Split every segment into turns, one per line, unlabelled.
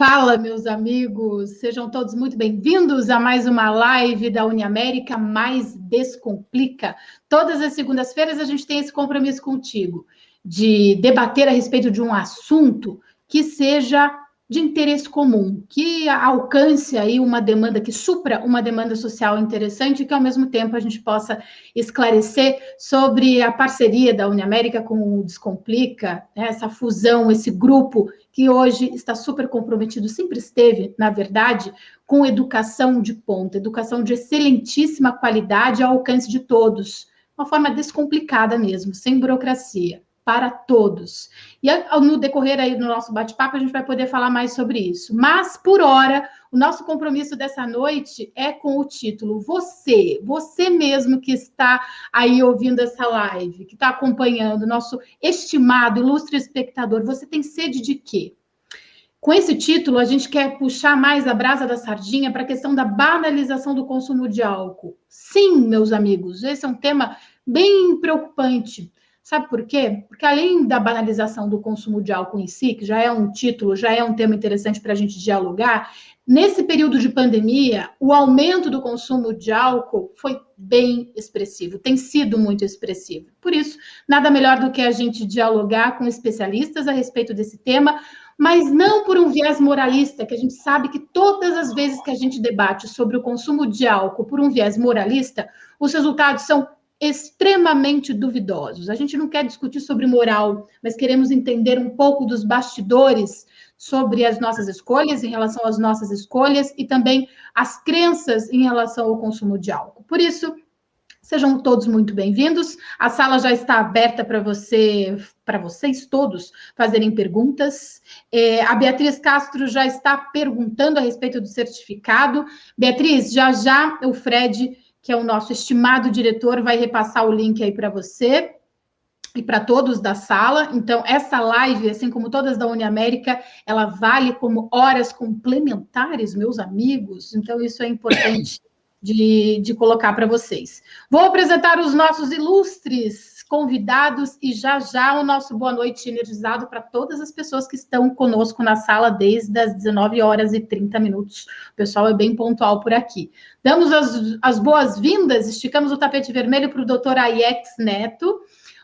Fala, meus amigos, sejam todos muito bem-vindos a mais uma live da Uniamérica Mais Descomplica. Todas as segundas-feiras a gente tem esse compromisso contigo de debater a respeito de um assunto que seja de interesse comum, que alcance aí uma demanda, que supra uma demanda social interessante e que, ao mesmo tempo, a gente possa esclarecer sobre a parceria da Uniamérica com o Descomplica, né, essa fusão, esse grupo que hoje está super comprometido, sempre esteve, na verdade, com educação de ponta, educação de excelentíssima qualidade ao alcance de todos, uma forma descomplicada mesmo, sem burocracia, para todos. E no decorrer aí do nosso bate-papo, a gente vai poder falar mais sobre isso. Mas, por hora, o nosso compromisso dessa noite é com o título Você mesmo que está aí ouvindo essa live, que está acompanhando, nosso estimado, ilustre espectador, você tem sede de quê? Com esse título, a gente quer puxar mais a brasa da sardinha para a questão da banalização do consumo de álcool. Sim, meus amigos, esse é um tema bem preocupante. Sabe por quê? Porque além da banalização do consumo de álcool em si, que já é um título, já é um tema interessante para a gente dialogar, nesse período de pandemia, o aumento do consumo de álcool foi bem expressivo, tem sido muito expressivo. Por isso, nada melhor do que a gente dialogar com especialistas a respeito desse tema, mas não por um viés moralista, que a gente sabe que todas as vezes que a gente debate sobre o consumo de álcool por um viés moralista, os resultados são extremamente duvidosos. A gente não quer discutir sobre moral, mas queremos entender um pouco dos bastidores sobre as nossas escolhas, em relação às nossas escolhas, e também as crenças em relação ao consumo de álcool. Por isso, sejam todos muito bem-vindos. A sala já está aberta para vocês todos fazerem perguntas. A Beatriz Castro já está perguntando a respeito do certificado. Beatriz, já o Fred, que é o nosso estimado diretor, vai repassar o link aí para você e para todos da sala. Então, essa live, assim como todas da Uniamérica, ela vale como horas complementares, meus amigos. Então, isso é importante de colocar para vocês. Vou apresentar os nossos ilustres convidados e já o nosso boa noite energizado para todas as pessoas que estão conosco na sala desde as 19 horas e 30 minutos. O pessoal é bem pontual por aqui. Damos as boas-vindas, esticamos o tapete vermelho para o doutor Aiex Neto.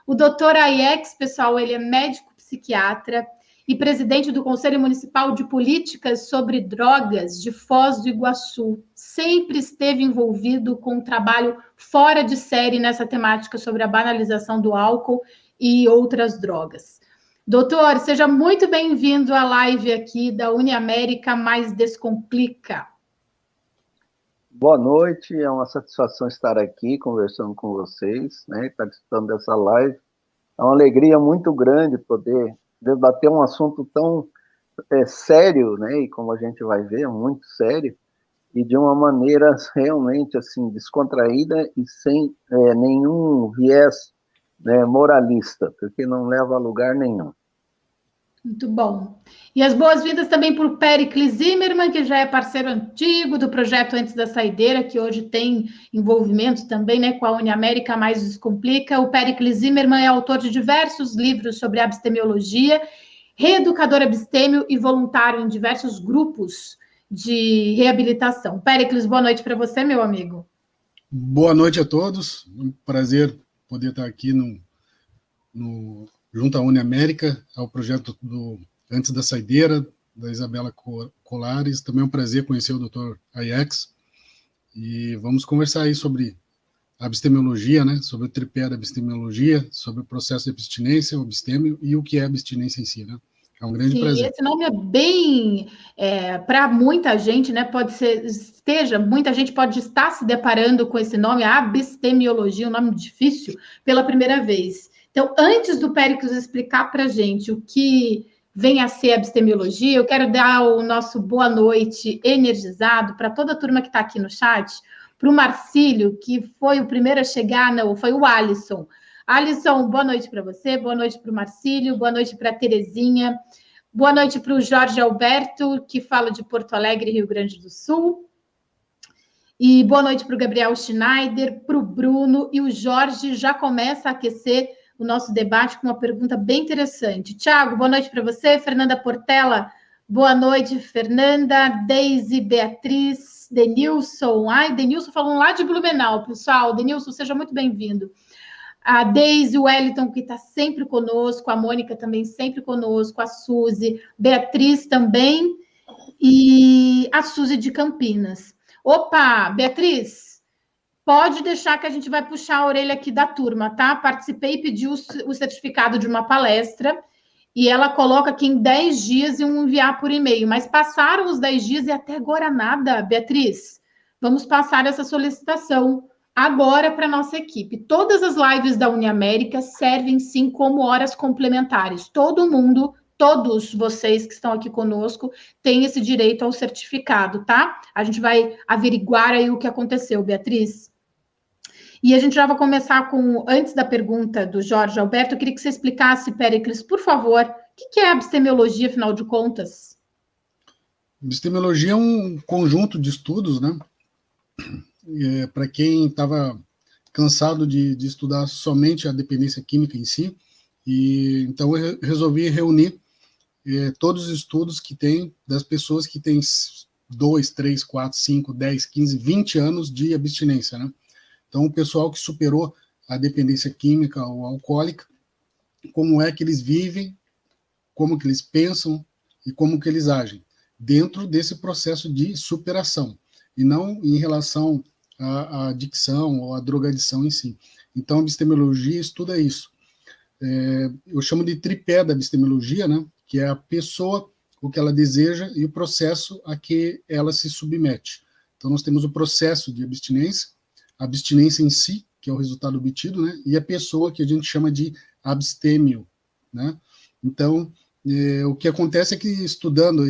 O doutor Aiex, pessoal, ele é médico psiquiatra e presidente do Conselho Municipal de Políticas sobre Drogas de Foz do Iguaçu. Sempre esteve envolvido com um trabalho fora de série nessa temática sobre a banalização do álcool e outras drogas. Doutor, seja muito bem-vindo à live aqui da Uniamérica Mais Descomplica.
Boa noite, é uma satisfação estar aqui conversando com vocês, né, participando dessa live. É uma alegria muito grande poder debater um assunto tão sério, né, e como a gente vai ver, muito sério, e de uma maneira realmente assim descontraída e sem nenhum viés, né, moralista, porque não leva a lugar nenhum.
Muito bom. E as boas-vindas também para o Péricles Zimmermann, que já é parceiro antigo do projeto Antes da Saideira, que hoje tem envolvimento também, né, com a Uniamérica Mais Descomplica. O Péricles Zimmermann é autor de diversos livros sobre abstemiologia, reeducador abstêmio e voluntário em diversos grupos de reabilitação. Péricles, boa noite para você, meu amigo.
Boa noite a todos. Um prazer poder estar aqui junto à Uniamérica, ao projeto do Antes da Saideira, da Isabela Colares. Também é um prazer conhecer o Dr. Aiex. E vamos conversar aí sobre abstemiologia, né? Sobre o tripé da abstemiologia, sobre o processo de abstinência, o abstêmio e o que é abstinência em si, né? É um grande prazer.
Esse nome é bem, para muita gente, né? Muita gente pode estar se deparando com esse nome, abstemiologia, um nome difícil, pela primeira vez. Então, antes do Péricles explicar para a gente o que vem a ser abstemiologia, eu quero dar o nosso boa noite energizado para toda a turma que está aqui no chat, para o Marcílio, que foi o primeiro a chegar, não, foi o Alisson. Alisson, boa noite para você, boa noite para o Marcílio, boa noite para a Terezinha, boa noite para o Jorge Alberto, que fala de Porto Alegre, Rio Grande do Sul. E boa noite para o Gabriel Schneider, para o Bruno, e o Jorge já começa a aquecer o nosso debate com uma pergunta bem interessante. Tiago, boa noite para você. Fernanda Portela, Boa noite, Fernanda, Deise, Beatriz, Denilson. Ai, Denilson falando lá de Blumenau, pessoal. Denilson, seja muito bem-vindo. A Deise, o Wellington, que está sempre conosco, a Mônica também sempre conosco, a Suzy, Beatriz também, e a Suzy de Campinas. Opa, Beatriz, pode deixar que a gente vai puxar a orelha aqui da turma, tá? Participei e pedi o certificado de uma palestra, e ela coloca aqui em 10 dias e enviar por e-mail, mas passaram os 10 dias e até agora nada, Beatriz. Vamos passar essa solicitação agora para a nossa equipe. Todas as lives da Uniamérica servem, sim, como horas complementares. Todo mundo, todos vocês que estão aqui conosco, têm esse direito ao certificado, tá? A gente vai averiguar aí o que aconteceu, Beatriz. E a gente já vai começar com, antes da pergunta do Jorge Alberto, eu queria que você explicasse, Péricles, por favor, o que é a abstemiologia, afinal de contas?
Abstemiologia é um conjunto de estudos, né? Para quem estava cansado de estudar somente a dependência química em si, e então eu resolvi reunir todos os estudos que tem das pessoas que têm 2, 3, 4, 5, 10, 15, 20 anos de abstinência, né? Então, o pessoal que superou a dependência química ou alcoólica, como é que eles vivem, como que eles pensam e como que eles agem dentro desse processo de superação, e não em relação à adicção ou à drogadição em si. Então, a abstemiologia estuda isso. Eu chamo de tripé da abstemiologia, né? Que é a pessoa, o que ela deseja e o processo a que ela se submete. Então, nós temos o processo de abstinência, a abstinência em si, que é o resultado obtido, né? E a pessoa, que a gente chama de abstêmio, né? Então, o que acontece é que, estudando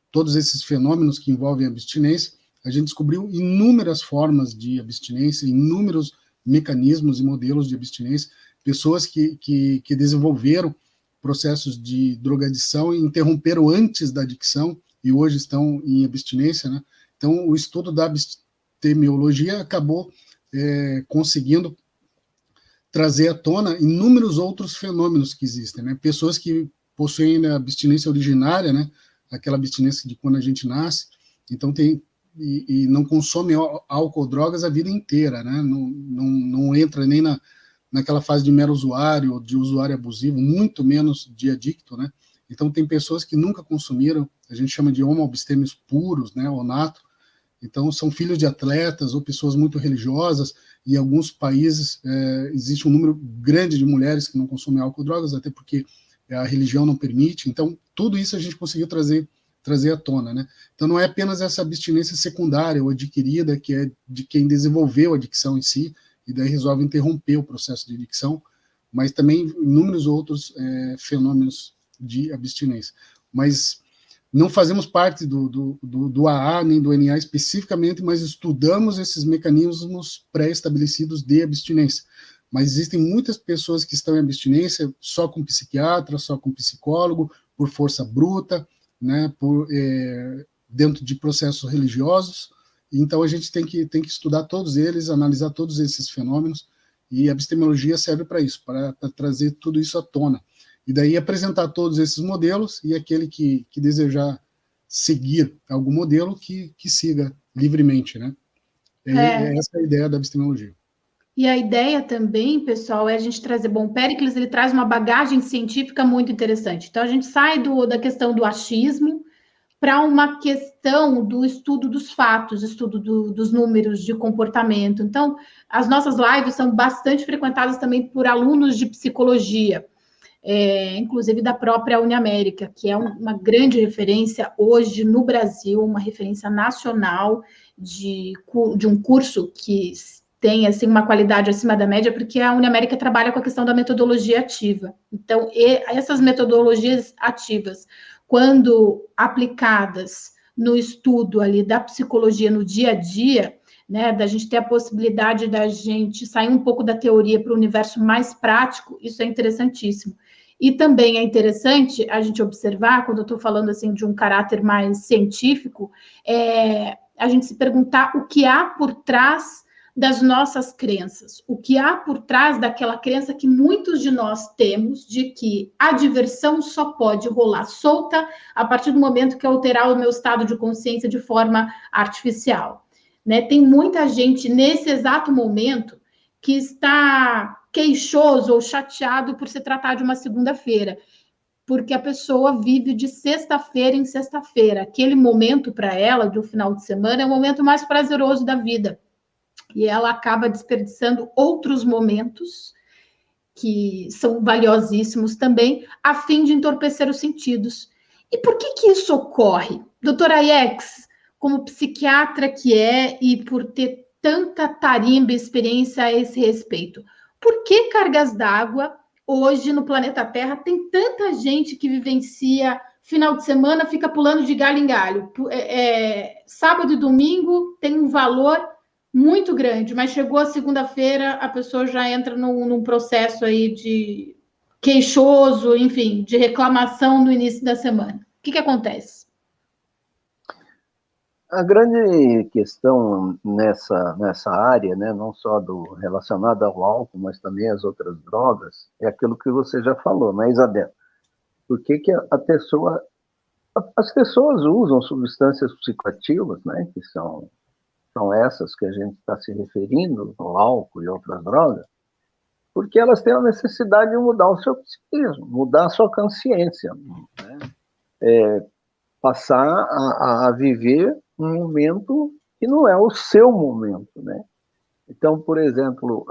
todos esses fenômenos que envolvem a abstinência, a gente descobriu inúmeras formas de abstinência, inúmeros mecanismos e modelos de abstinência, pessoas que desenvolveram processos de drogadição e interromperam antes da adicção e hoje estão em abstinência, né? Então, o estudo da abstemiologia acabou conseguindo trazer à tona inúmeros outros fenômenos que existem, né? Pessoas que possuem a abstinência originária, né? Aquela abstinência de quando a gente nasce, então e não consome álcool ou drogas a vida inteira, né? Não entra nem naquela fase de mero usuário, de usuário abusivo, muito menos de adicto, né? Então, tem pessoas que nunca consumiram, a gente chama de homo-abstêmios puros, né, ou nato. Então, são filhos de atletas ou pessoas muito religiosas. Em alguns países, existe um número grande de mulheres que não consomem álcool ou drogas, até porque a religião não permite. Então, tudo isso a gente conseguiu trazer à tona, né? Então, não é apenas essa abstinência secundária ou adquirida, que é de quem desenvolveu a adicção em si, e daí resolve interromper o processo de adicção, mas também inúmeros outros fenômenos de abstinência. Mas não fazemos parte do AA nem do NA especificamente, mas estudamos esses mecanismos pré-estabelecidos de abstinência. Mas existem muitas pessoas que estão em abstinência só com psiquiatra, só com psicólogo, por força bruta, né, dentro de processos religiosos. Então, a gente tem que estudar todos eles, analisar todos esses fenômenos, e a abstemiologia serve para isso, para trazer tudo isso à tona. E daí apresentar todos esses modelos, e aquele que desejar seguir algum modelo, que siga livremente, né? Essa é a ideia da abstemiologia.
E a ideia também, pessoal, é a gente trazer... Bom, o Péricles, ele traz uma bagagem científica muito interessante. Então, a gente sai da questão do achismo para uma questão do estudo dos fatos, estudo dos números de comportamento. Então, as nossas lives são bastante frequentadas também por alunos de psicologia, inclusive da própria Uniamérica, que é uma grande referência hoje no Brasil, uma referência nacional de um curso que tem assim, uma qualidade acima da média, porque a Uniamérica trabalha com a questão da metodologia ativa. Então, essas metodologias ativas, quando aplicadas no estudo ali da psicologia no dia a dia, né, da gente ter a possibilidade da gente sair um pouco da teoria para o universo mais prático, isso é interessantíssimo. E também é interessante a gente observar, quando eu estou falando assim de um caráter mais científico, a gente se perguntar o que há por trás das nossas crenças, o que há por trás daquela crença que muitos de nós temos, de que a diversão só pode rolar solta a partir do momento que eu alterar o meu estado de consciência de forma artificial. Né? Tem muita gente nesse exato momento que está queixoso ou chateado por se tratar de uma segunda-feira, porque a pessoa vive de sexta-feira em sexta-feira. Aquele momento para ela, do final de semana, é o momento mais prazeroso da vida. E ela acaba desperdiçando outros momentos que são valiosíssimos também, a fim de entorpecer os sentidos. E por que isso ocorre? Doutora Aiex, como psiquiatra que é e por ter tanta tarimba e experiência a esse respeito, por que cargas d'água hoje no planeta Terra tem tanta gente que vivencia final de semana, fica pulando de galho em galho? Sábado e domingo tem um valor muito grande, mas chegou a segunda-feira, a pessoa já entra num processo aí de queixoso, enfim, de reclamação no início da semana. O que acontece?
A grande questão nessa área, né, não só relacionada ao álcool, mas também às outras drogas, é aquilo que você já falou, né, Isadela? Por que as pessoas usam substâncias psicoativas, né, que são essas que a gente está se referindo, o álcool e outras drogas, porque elas têm a necessidade de mudar o seu psiquismo, mudar a sua consciência, né? Passar a viver um momento que não é o seu momento, né? Então, por exemplo,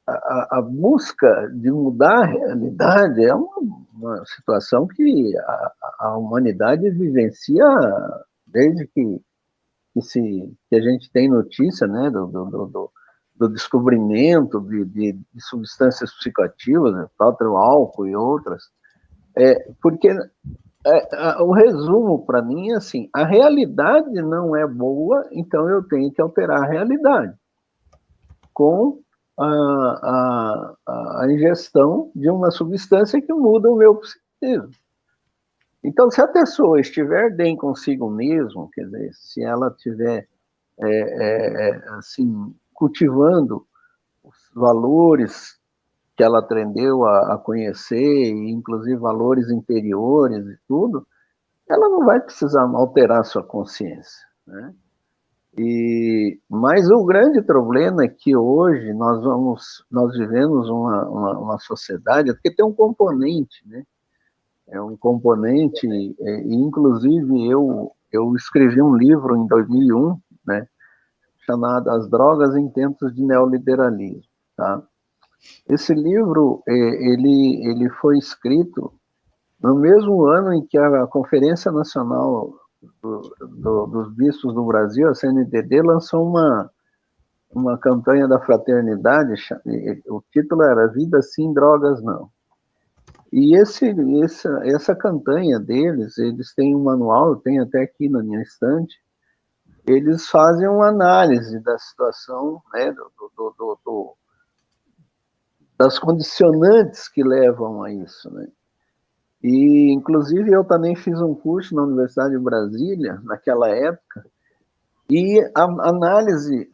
a busca de mudar a realidade é uma situação que a humanidade vivencia desde que a gente tem notícia, né, do descobrimento de substâncias psicoativas, né, próprio álcool e outras, porque o resumo para mim é assim: a realidade não é boa, então eu tenho que alterar a realidade com a ingestão de uma substância que muda o meu psiquismo. Então, se a pessoa estiver bem consigo mesmo, quer dizer, se ela estiver assim, cultivando os valores que ela aprendeu a conhecer, e inclusive valores interiores e tudo, ela não vai precisar alterar sua consciência, né? Mas o grande problema é que hoje nós vivemos uma sociedade, porque tem um componente, né? É um componente, inclusive eu escrevi um livro em 2001, né, chamado As Drogas em Tempos de Neoliberalismo, tá? Esse livro, ele foi escrito no mesmo ano em que a Conferência Nacional dos Bispos do Brasil, a CNBB, lançou uma campanha da fraternidade, o título era Vida Sim, Drogas Não. E essa campanha deles, eles têm um manual, eu tenho até aqui na minha estante, eles fazem uma análise da situação, né, das condicionantes que levam a isso, né? E, inclusive, eu também fiz um curso na Universidade de Brasília, naquela época, e a análise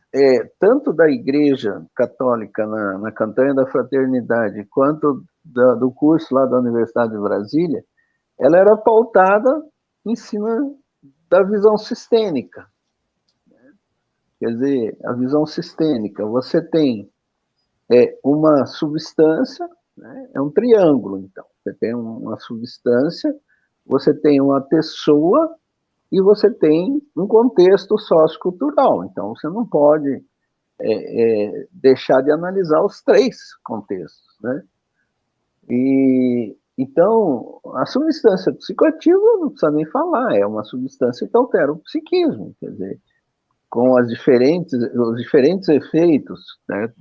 tanto da Igreja Católica na campanha da fraternidade, quanto do curso lá da Universidade de Brasília, ela era pautada em cima da visão sistêmica. Quer dizer, a visão sistêmica, você tem uma substância, né, é um triângulo, então. Você tem uma substância, você tem uma pessoa e você tem um contexto sociocultural. Então, você não pode deixar de analisar os três contextos, né? Então, a substância psicoativa, não precisa nem falar, é uma substância que altera o psiquismo, quer dizer, com os diferentes efeitos, né?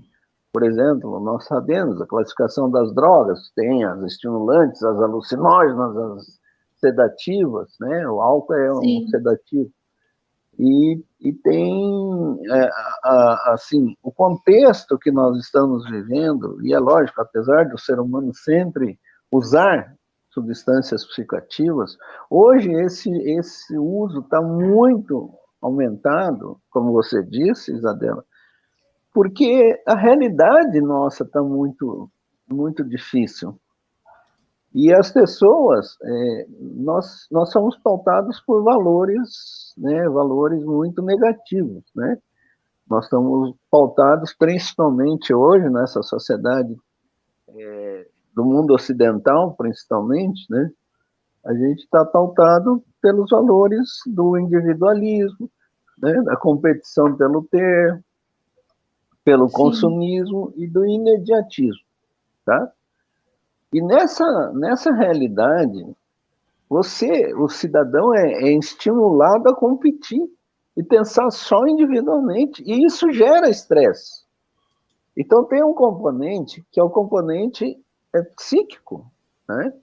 Por exemplo, nós sabemos, a classificação das drogas tem as estimulantes, as alucinógenas, as sedativas, né? O álcool é um sedativo. E tem, assim, o contexto que nós estamos vivendo, e é lógico, apesar do ser humano sempre usar substâncias psicoativas, hoje esse uso está muito aumentado, como você disse, Isadela, porque a realidade nossa está muito, muito difícil. E as pessoas, nós somos pautados por valores, né, valores muito negativos, né? Nós estamos pautados, principalmente hoje, nessa sociedade do mundo ocidental, principalmente, né? A gente está pautado pelos valores do individualismo, né? Da competição pelo ter, pelo consumismo e do imediatismo, tá? E nessa realidade, o cidadão é estimulado a competir e pensar só individualmente, e isso gera estresse. Então tem um componente que é o componente psíquico, né?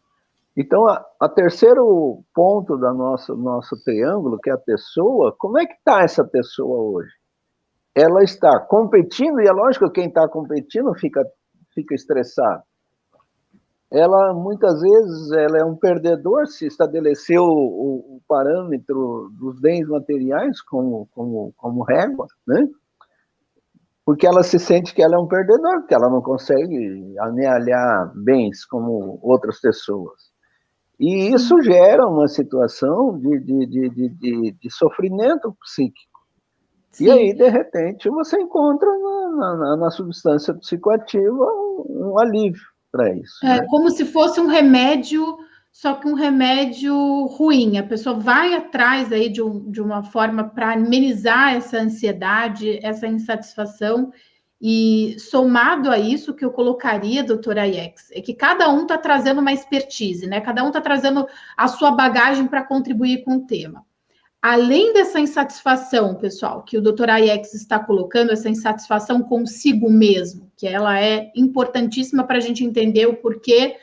Então a terceiro ponto do nosso triângulo, que é a pessoa, como é que está essa pessoa hoje? Ela está competindo, e é lógico que quem está competindo fica estressado. Ela, muitas vezes, ela é um perdedor se estabeleceu o parâmetro dos bens materiais como régua, né? Porque ela se sente que ela é um perdedor, porque ela não consegue amealhar bens como outras pessoas. E isso gera uma situação de sofrimento psíquico. Sim. E aí, de repente, você encontra na substância psicoativa um alívio para isso.
É, né? Como se fosse um remédio, só que um remédio ruim. A pessoa vai atrás aí de uma forma para amenizar essa ansiedade, essa insatisfação. E somado a isso, que eu colocaria, doutora Aiex, é que cada um está trazendo uma expertise, né? Cada um está trazendo a sua bagagem para contribuir com o tema. Além dessa insatisfação, pessoal, que o doutor Aiex está colocando, essa insatisfação consigo mesmo, que ela é importantíssima para a gente entender o porquê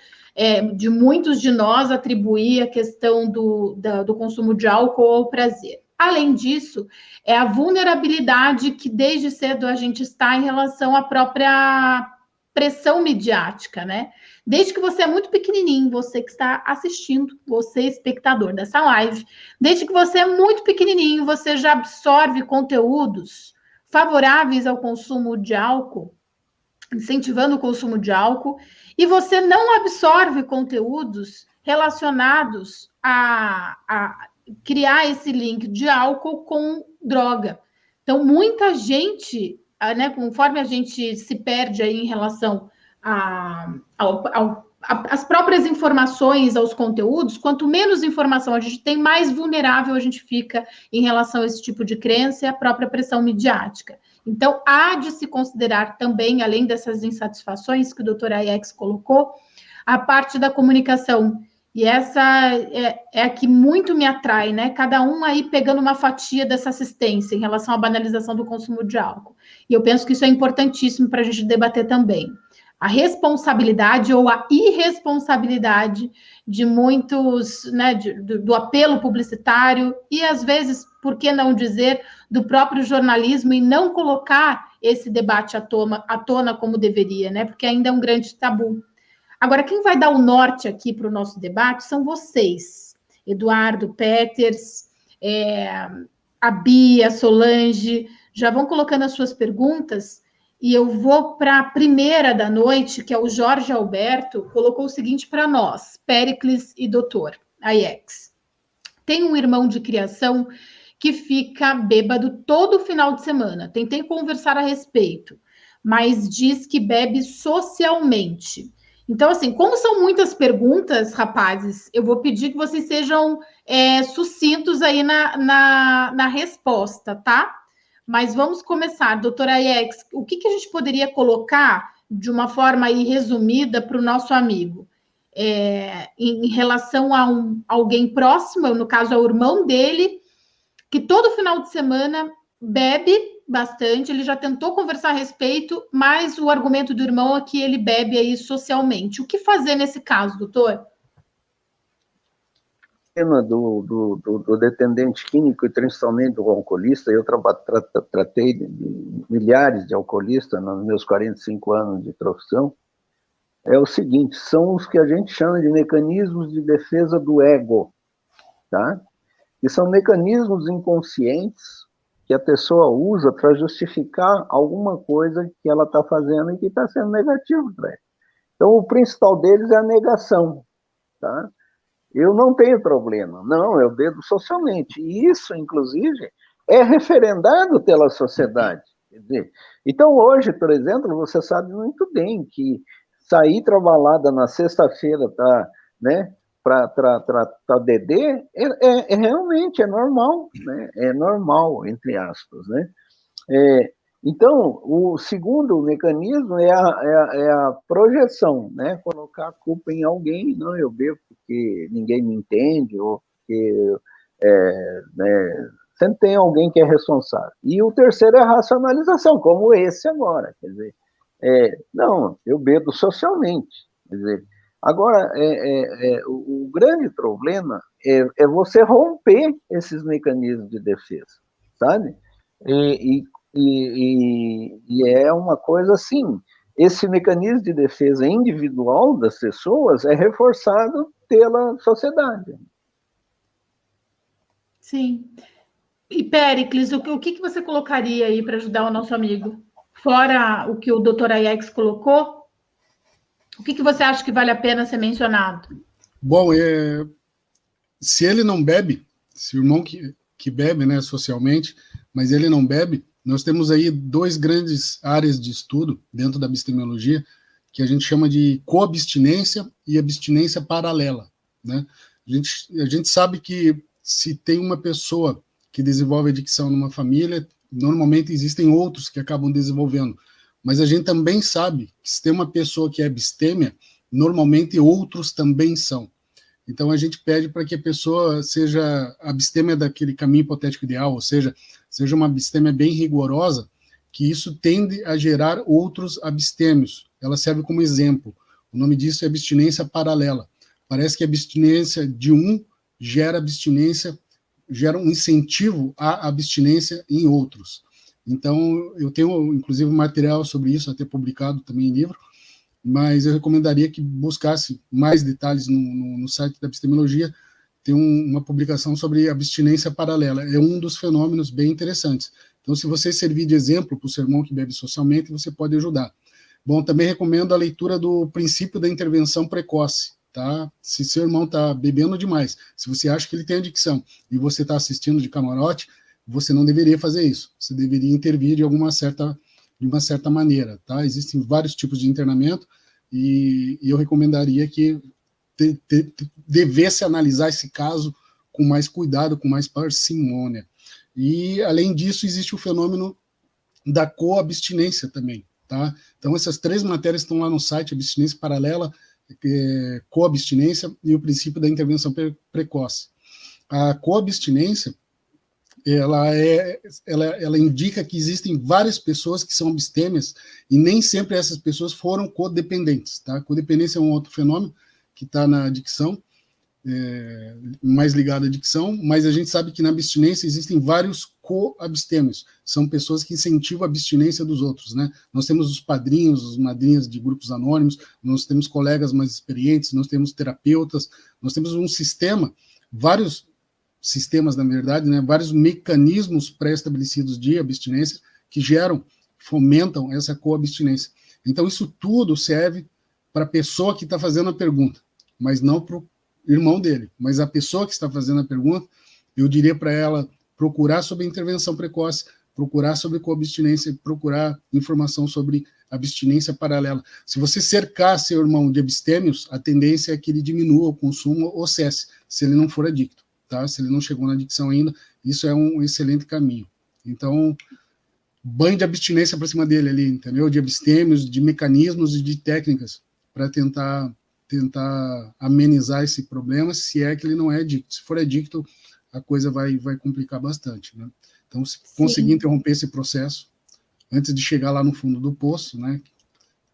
de muitos de nós atribuir a questão do consumo de álcool ao prazer. Além disso, é a vulnerabilidade que desde cedo a gente está em relação à própria pressão midiática, né? Desde que você é muito pequenininho, você que está assistindo, você espectador dessa live, desde que você é muito pequenininho, você já absorve conteúdos favoráveis ao consumo de álcool, incentivando o consumo de álcool, e você não absorve conteúdos relacionados a criar esse link de álcool com droga. Então, muita gente, né, conforme a gente se perde aí em relação às próprias informações, aos conteúdos, quanto menos informação a gente tem, mais vulnerável a gente fica em relação a esse tipo de crença e a própria pressão midiática. Então, há de se considerar também, além dessas insatisfações que o doutor Aiex colocou, a parte da comunicação. E essa é a que muito me atrai, né? Cada um aí pegando uma fatia dessa assistência em relação à banalização do consumo de álcool. E eu penso que isso é importantíssimo para a gente debater também. A responsabilidade ou a irresponsabilidade de muitos, né, do apelo publicitário e, às vezes, por que não dizer, do próprio jornalismo e não colocar esse debate à tona como deveria, né? Porque ainda é um grande tabu. Agora, quem vai dar o norte aqui para o nosso debate são vocês, Eduardo, Peters, a Bia, Solange, já vão colocando as suas perguntas e eu vou para a primeira da noite, que é o Jorge Alberto, colocou o seguinte para nós, Péricles e doutor Aiex. Tem um irmão de criação que fica bêbado todo final de semana. Tentei conversar a respeito, mas diz que bebe socialmente. Então, assim, como são muitas perguntas, rapazes, eu vou pedir que vocês sejam sucintos aí na resposta, tá? Mas vamos começar. Doutora Aiex, o que a gente poderia colocar de uma forma aí resumida para o nosso amigo? Em relação a alguém próximo, no caso, ao irmão dele, que todo final de semana bebe bastante, ele já tentou conversar a respeito, mas o argumento do irmão é que ele bebe aí socialmente. O que fazer nesse caso, doutor?
O tema do dependente químico e principalmente do alcoolista, eu tratei de milhares de alcoolistas nos meus 45 anos de profissão, é o seguinte, são os que a gente chama de mecanismos de defesa do ego, tá? Que são mecanismos inconscientes, que a pessoa usa para justificar alguma coisa que ela está fazendo e que está sendo negativo para ela. Então, o principal deles é a negação, tá? Eu não tenho problema, não, eu bebo socialmente. E isso, inclusive, é referendado pela sociedade. Quer dizer, então, hoje, por exemplo, você sabe muito bem que sair para balada na sexta-feira, tá, né, para beber, realmente normal, né? É normal, entre aspas, né? Então, o segundo mecanismo é a projeção, né? Colocar a culpa em alguém, não, eu bebo porque ninguém me entende, ou porque né, sempre tem alguém que é responsável. E o terceiro é a racionalização, como esse agora, quer dizer, não, eu bebo socialmente, quer dizer, agora, o grande problema é você romper esses mecanismos de defesa, sabe? E é uma coisa assim, esse mecanismo de defesa individual das pessoas é reforçado pela sociedade.
Sim. E, Péricles, o que você colocaria aí para ajudar o nosso amigo? Fora o que o Dr. Aiex colocou, o que você acha que vale a pena ser mencionado?
Bom, se ele não bebe, se o irmão que bebe, né, socialmente, mas ele não bebe, nós temos aí duas grandes áreas de estudo dentro da abstemiologia, que a gente chama de coabstinência e abstinência paralela, né? A gente sabe que se tem uma pessoa que desenvolve adicção numa família, normalmente existem outros que acabam desenvolvendo, mas a gente também sabe que se tem uma pessoa que é abstêmia, normalmente outros também são. Então, a gente pede para que a pessoa seja abstêmia daquele caminho hipotético ideal, ou seja uma abstêmia bem rigorosa, que isso tende a gerar outros abstêmios. Ela serve como exemplo. O nome disso é abstinência paralela. Parece que a abstinência de um gera um incentivo à abstinência em outros. Então, eu tenho, inclusive, material sobre isso, até publicado também em livro, mas eu recomendaria que buscasse mais detalhes no site da Abstemiologia. Tem uma publicação sobre abstinência paralela. É um dos fenômenos bem interessantes. Então, se você servir de exemplo para o seu irmão que bebe socialmente, você pode ajudar. Bom, também recomendo a leitura do princípio da intervenção precoce, tá? Se seu irmão está bebendo demais, se você acha que ele tem adicção e você está assistindo de camarote, você não deveria fazer isso. Você deveria intervir de uma certa maneira, tá? Existem vários tipos de internamento e eu recomendaria que devesse analisar esse caso com mais cuidado, com mais parcimônia. E, além disso, existe o fenômeno da coabstinência também, tá? Então, essas três matérias estão lá no site, abstinência paralela, coabstinência e o princípio da intervenção precoce. A coabstinência, ela indica que existem várias pessoas que são abstêmias e nem sempre essas pessoas foram codependentes, tá? Codependência é um outro fenômeno que está na adicção, mais ligado à adicção, mas a gente sabe que na abstinência existem vários coabstêmios, são pessoas que incentivam a abstinência dos outros, né? Nós temos os padrinhos, as madrinhas de grupos anônimos, nós temos colegas mais experientes, nós temos terapeutas, nós temos um sistema, vários sistemas, na verdade, né, vários mecanismos pré-estabelecidos de abstinência que fomentam essa coabstinência. Então, isso tudo serve para a pessoa que está fazendo a pergunta, mas não para o irmão dele. Mas a pessoa que está fazendo a pergunta, eu diria para ela procurar sobre intervenção precoce, procurar sobre coabstinência, procurar informação sobre abstinência paralela. Se você cercar seu irmão de abstêmios, a tendência é que ele diminua o consumo ou cesse, se ele não for adicto. Tá? Se ele não chegou na adicção ainda, isso é um excelente caminho. Então, banho de abstinência para cima dele ali, entendeu? De abstêmios, de mecanismos e de técnicas para tentar amenizar esse problema, se é que ele não é adicto. Se for adicto, a coisa vai complicar bastante, né? Então, se conseguir interromper esse processo antes de chegar lá no fundo do poço, né,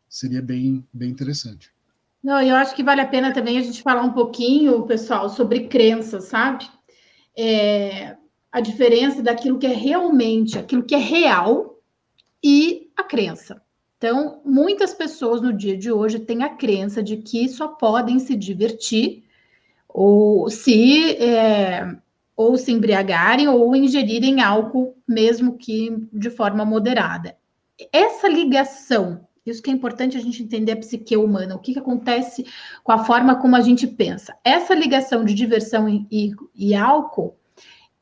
seria bem interessante.
Não, eu acho que vale a pena também a gente falar um pouquinho, pessoal, sobre crença, sabe? A diferença daquilo que é realmente, aquilo que é real e a crença. Então, muitas pessoas no dia de hoje têm a crença de que só podem se divertir ou se ou se embriagarem ou ingerirem álcool, mesmo que de forma moderada. Essa ligação, isso que é importante a gente entender a psique humana, o que acontece com a forma como a gente pensa. Essa ligação de diversão e álcool,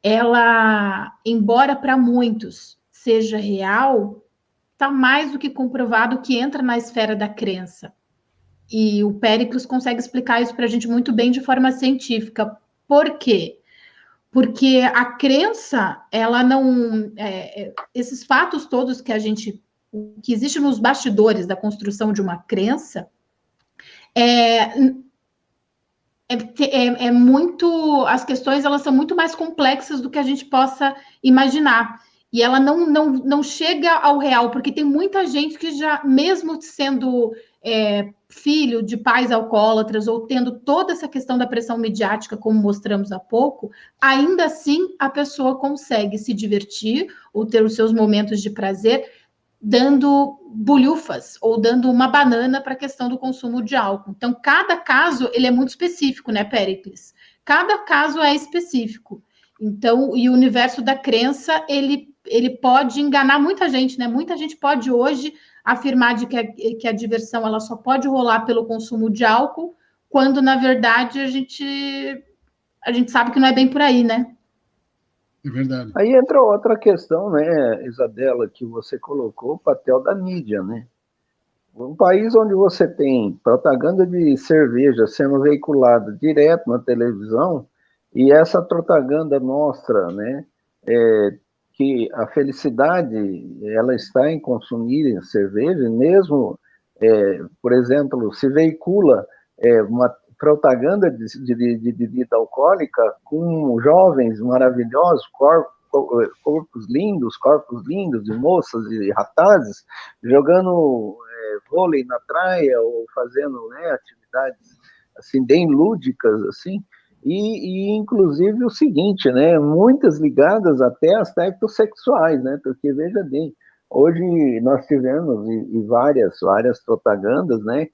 ela, embora para muitos seja real, está mais do que comprovado que entra na esfera da crença. E o Péricles consegue explicar isso para a gente muito bem de forma científica. Por quê? Porque a crença, ela não... esses fatos todos que existe nos bastidores da construção de uma crença, muito... As questões, elas são muito mais complexas do que a gente possa imaginar. E ela não chega ao real, porque tem muita gente que já, mesmo sendo filho de pais alcoólatras, ou tendo toda essa questão da pressão midiática, como mostramos há pouco, ainda assim a pessoa consegue se divertir, ou ter os seus momentos de prazer, dando bolhufas, ou dando uma banana para a questão do consumo de álcool. Então, cada caso, ele é muito específico, né, Péricles? Cada caso é específico. Então, e o universo da crença, ele pode enganar muita gente, né? Muita gente pode hoje afirmar que a diversão ela só pode rolar pelo consumo de álcool, quando, na verdade, a gente sabe que não é bem por aí, né?
É verdade.
Aí entra outra questão, né, Isabela, que você colocou, o papel da mídia, né? Um país onde você tem propaganda de cerveja sendo veiculada direto na televisão, e essa propaganda mostra, né, que a felicidade ela está em consumir cerveja, mesmo, por exemplo, se veicula uma propaganda de bebida alcoólica com jovens maravilhosos, corpos lindos de moças e rapazes jogando vôlei na praia ou fazendo, né, atividades assim bem lúdicas assim. E inclusive o seguinte, né, muitas ligadas até a aspectos sexuais, né, porque veja bem, hoje nós tivemos várias propagandas, né,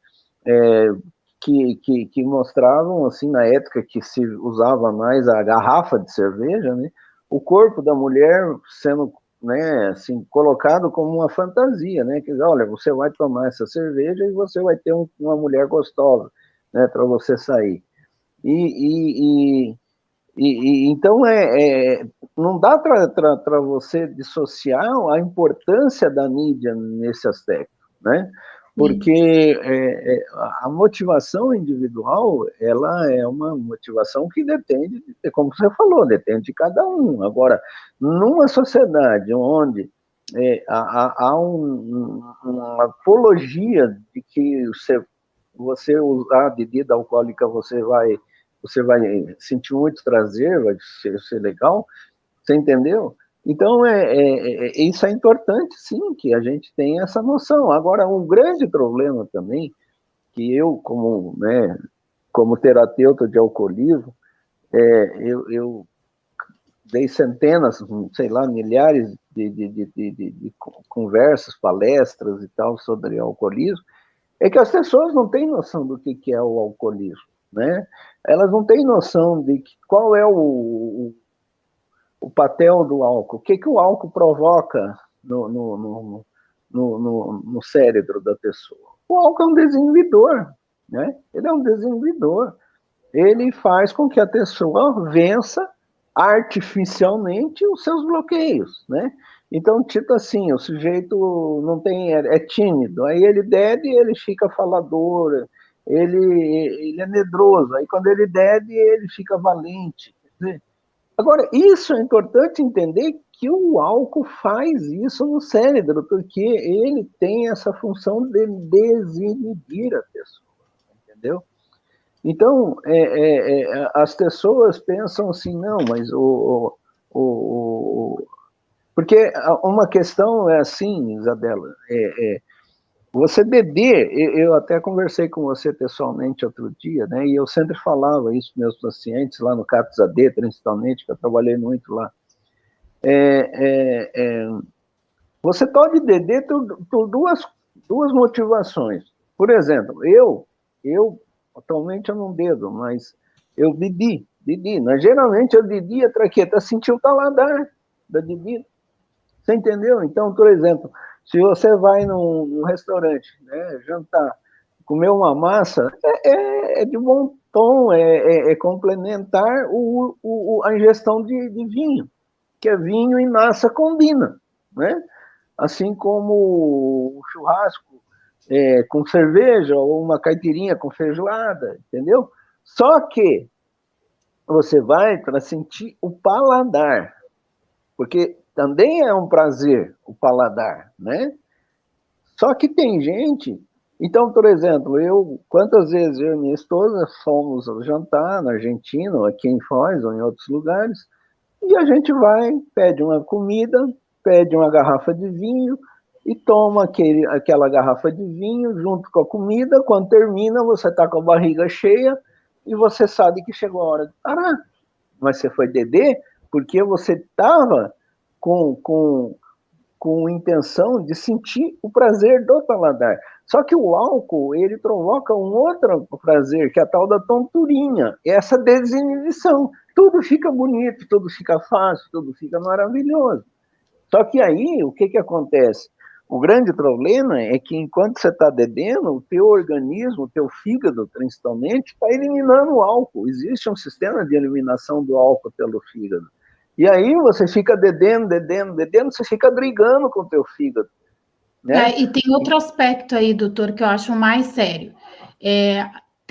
que mostravam, assim, na época que se usava mais a garrafa de cerveja, né, o corpo da mulher sendo, né, assim, colocado como uma fantasia, né, que olha, você vai tomar essa cerveja e você vai ter uma mulher gostosa, né, para você sair. Então, não dá para você dissociar a importância da mídia nesse aspecto, né? Porque a motivação individual, ela é uma motivação que depende, como você falou, depende de cada um. Agora, numa sociedade onde há uma apologia de que você usar a bebida alcoólica, você vai sentir muito prazer, vai ser legal, você entendeu? Então, isso é importante, sim, que a gente tenha essa noção. Agora, um grande problema também, que eu, como terapeuta de alcoolismo, eu dei centenas, sei lá, milhares de conversas, palestras e tal sobre alcoolismo, é que as pessoas não têm noção do que é o alcoolismo, né? Elas não têm noção de qual é o papel do álcool, o que o álcool provoca no cérebro da pessoa. O álcool é um desinibidor, né? Ele é um desinibidor. Ele faz com que a pessoa vença artificialmente os seus bloqueios, né? Então, tipo assim, o sujeito não tem, é tímido, aí ele bebe, ele fica falador, ele é medroso, aí quando ele bebe, ele fica valente. Agora, isso é importante entender que o álcool faz isso no cérebro, porque ele tem essa função de desinibir a pessoa, entendeu? Então, as pessoas pensam assim, não, mas porque uma questão é assim, Isabela, você beber, eu até conversei com você pessoalmente outro dia, né, e eu sempre falava isso para meus pacientes, lá no CAPS AD, principalmente, que eu trabalhei muito lá. Você pode beber por duas motivações. Por exemplo, eu atualmente eu não bebo, mas eu bebi Didi. Mas, geralmente, a Didi, a traqueta, sentiu o paladar da Didi. Você entendeu? Então, por exemplo, se você vai num restaurante, né, jantar, comer uma massa, é de bom tom, é complementar a ingestão de vinho, que é vinho e massa combina, né? Assim como o churrasco com cerveja, ou uma caipirinha com feijoada, entendeu? Só que você vai para sentir o paladar, porque também é um prazer o paladar, né? Só que tem gente... Então, por exemplo, quantas vezes eu e minha esposa fomos jantar na Argentina, ou aqui em Foz, ou em outros lugares, e a gente vai, pede uma comida, pede uma garrafa de vinho, e toma aquela garrafa de vinho junto com a comida. Quando termina, você está com a barriga cheia, e você sabe que chegou a hora de parar. Mas você foi dedê porque você estava com intenção de sentir o prazer do paladar. Só que o álcool, ele provoca um outro prazer, que é a tal da tonturinha, essa desinibição. Tudo fica bonito, tudo fica fácil, tudo fica maravilhoso. Só que aí, o que acontece? O grande problema é que enquanto você está bebendo, o teu organismo, o teu fígado, principalmente, está eliminando o álcool. Existe um sistema de eliminação do álcool pelo fígado. E aí você fica dedendo, você fica brigando com o teu fígado. Né?
E tem outro aspecto aí, doutor, que eu acho mais sério.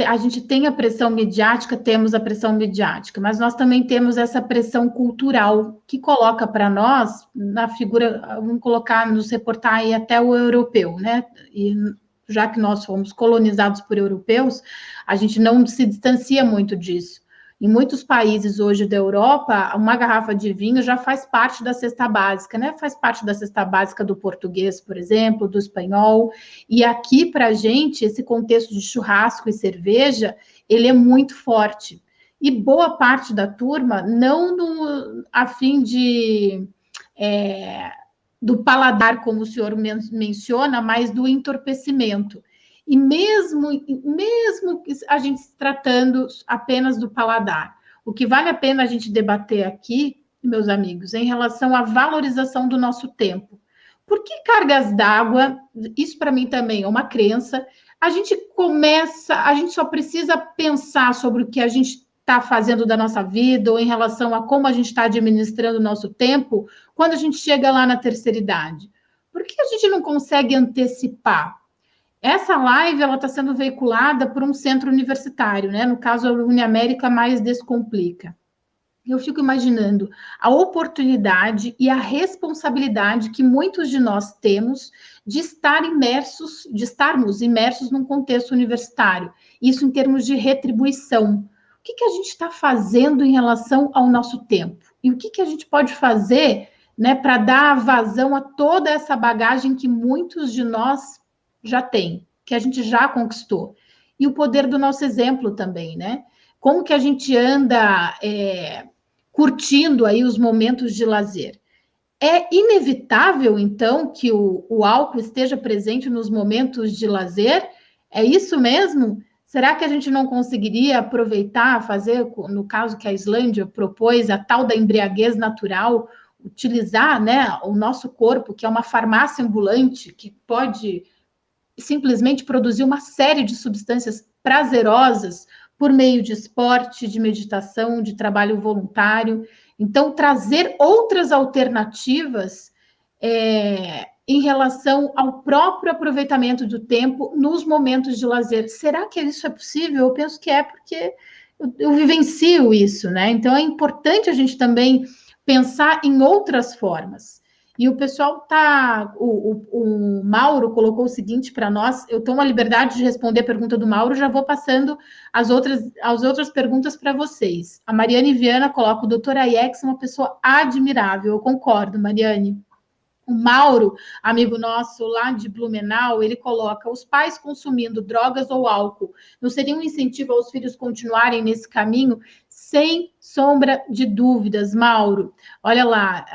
A gente tem a pressão midiática, temos a pressão midiática, mas nós também temos essa pressão cultural que coloca para nós, na figura, vamos colocar, nos reportar aí até o europeu, né? E já que nós fomos colonizados por europeus, a gente não se distancia muito disso. Em muitos países hoje da Europa, uma garrafa de vinho já faz parte da cesta básica, né? Faz parte da cesta básica do português, por exemplo, do espanhol. E aqui, para a gente, esse contexto de churrasco e cerveja, ele é muito forte. E boa parte da turma, não a fim do paladar, como o senhor menciona, mas do entorpecimento. E mesmo a gente se tratando apenas do paladar, o que vale a pena a gente debater aqui, meus amigos, é em relação à valorização do nosso tempo. Por que cargas d'água? Isso para mim também é uma crença. A gente só precisa pensar sobre o que a gente está fazendo da nossa vida, ou em relação a como a gente está administrando o nosso tempo, quando a gente chega lá na terceira idade. Por que a gente não consegue antecipar? Essa live está sendo veiculada por um centro universitário, né? No caso, a Uniamérica Mais Descomplica. Eu fico imaginando a oportunidade e a responsabilidade que muitos de nós temos de estarmos imersos num contexto universitário. Isso em termos de retribuição. O que a gente está fazendo em relação ao nosso tempo? E o que a gente pode fazer, né, para dar vazão a toda essa bagagem que muitos de nós já tem, que a gente já conquistou. E o poder do nosso exemplo também, né? Como que a gente anda curtindo aí os momentos de lazer. É inevitável, então, que o álcool esteja presente nos momentos de lazer? É isso mesmo? Será que a gente não conseguiria aproveitar, fazer, no caso que a Islândia propôs, a tal da embriaguez natural, utilizar, né, o nosso corpo, que é uma farmácia ambulante, que pode simplesmente produzir uma série de substâncias prazerosas por meio de esporte, de meditação, de trabalho voluntário. Então, trazer outras alternativas em relação ao próprio aproveitamento do tempo nos momentos de lazer. Será que isso é possível? Eu penso que é, porque eu vivencio isso, né? Então, é importante a gente também pensar em outras formas. E o pessoal o Mauro colocou o seguinte para nós, eu tomo a liberdade de responder a pergunta do Mauro, já vou passando as outras perguntas para vocês. A Mariane Viana coloca, o doutor Aiex é uma pessoa admirável, eu concordo, Mariane. O Mauro, amigo nosso lá de Blumenau, ele coloca, os pais consumindo drogas ou álcool, não seria um incentivo aos filhos continuarem nesse caminho? Sem sombra de dúvidas, Mauro. Olha lá,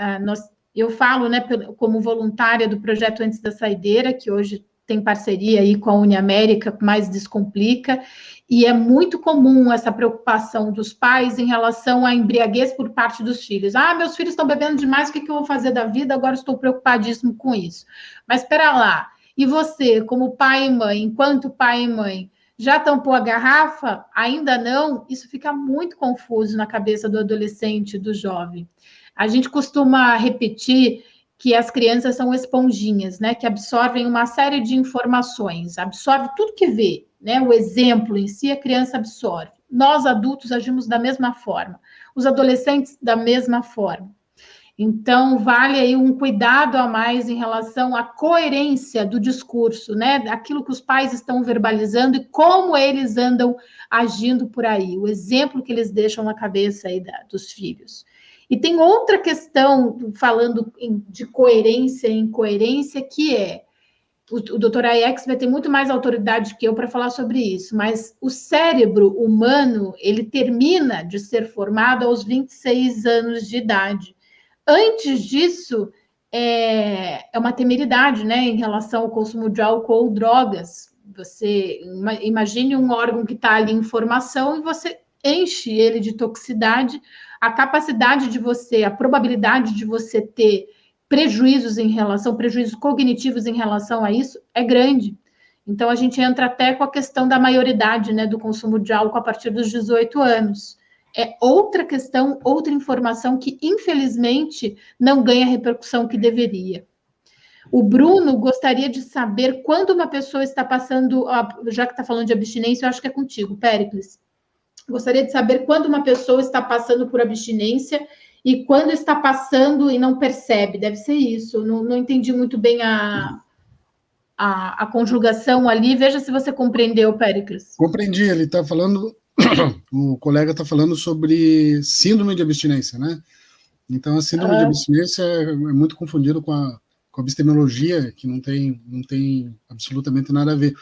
eu falo, né, como voluntária do projeto Antes da Saideira, que hoje tem parceria aí com a Uniamérica, Mais Descomplica, e é muito comum essa preocupação dos pais em relação à embriaguez por parte dos filhos. Ah, meus filhos estão bebendo demais, o que eu vou fazer da vida? Agora estou preocupadíssimo com isso. Mas espera lá, e você, como pai e mãe, enquanto pai e mãe, já tampou a garrafa? Ainda não? Isso fica muito confuso na cabeça do adolescente, do jovem. A gente costuma repetir que as crianças são esponjinhas, né? Que absorvem uma série de informações, absorve tudo que vê, né? O exemplo em si, a criança absorve. Nós, adultos, agimos da mesma forma. Os adolescentes, da mesma forma. Então, vale aí um cuidado a mais em relação à coerência do discurso, né? Aquilo que os pais estão verbalizando e como eles andam agindo por aí. O exemplo que eles deixam na cabeça aí dos filhos. E tem outra questão, falando de coerência e incoerência, que é, o Dr. Aiex vai ter muito mais autoridade que eu para falar sobre isso, mas o cérebro humano, ele termina de ser formado aos 26 anos de idade. Antes disso, é uma temeridade, né, em relação ao consumo de álcool ou drogas. Você imagine um órgão que está ali em formação e você enche ele de toxicidade, a capacidade de você, a probabilidade de você ter prejuízos cognitivos em relação a isso é grande. Então, a gente entra até com a questão da maioridade, né, do consumo de álcool a partir dos 18 anos. É outra questão, outra informação que, infelizmente, não ganha a repercussão que deveria. O Bruno gostaria de saber quando uma pessoa está passando, já que está falando de abstinência, eu acho que é contigo, Péricles. Gostaria de saber quando uma pessoa está passando por abstinência e quando está passando e não percebe. Deve ser isso. Não entendi muito bem a conjugação ali. Veja se você compreendeu, Péricles.
Compreendi. Ele está falando, o colega está falando sobre síndrome de abstinência, né? Então, a síndrome de abstinência é muito confundido com a epistemologia, que não tem absolutamente nada a ver.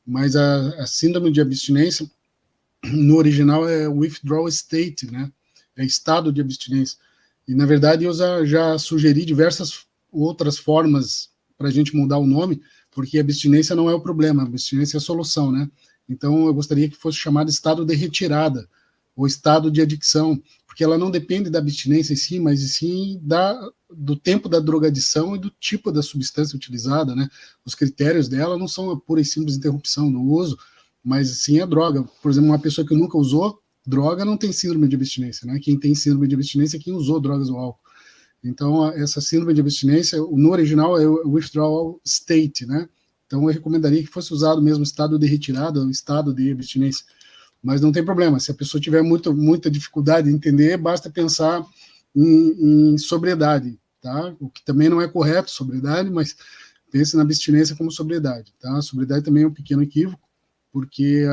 Mas a síndrome de abstinência, no original, é withdrawal state, né? É estado de abstinência. E, na verdade, eu já sugeri diversas outras formas para a gente mudar o nome, porque a abstinência não é o problema, a abstinência é a solução, né? Então, eu gostaria que fosse chamado estado de retirada, ou estado de adicção, porque ela não depende da abstinência em si, mas sim do tempo da drogadição e do tipo da substância utilizada, né? Os critérios dela não são a pura e simples interrupção do uso, mas sim a droga. Por exemplo, uma pessoa que nunca usou droga não tem síndrome de abstinência, né? Quem tem síndrome de abstinência é quem usou drogas ou álcool. Então, essa síndrome de abstinência, no original, é o withdrawal state, né? Então, eu recomendaria que fosse usado mesmo estado de retirada, o estado de abstinência. Mas não tem problema, se a pessoa tiver muita dificuldade em entender, basta pensar em sobriedade, tá? O que também não é correto, sobriedade, mas pense na abstinência como sobriedade, tá? A sobriedade também é um pequeno equívoco, porque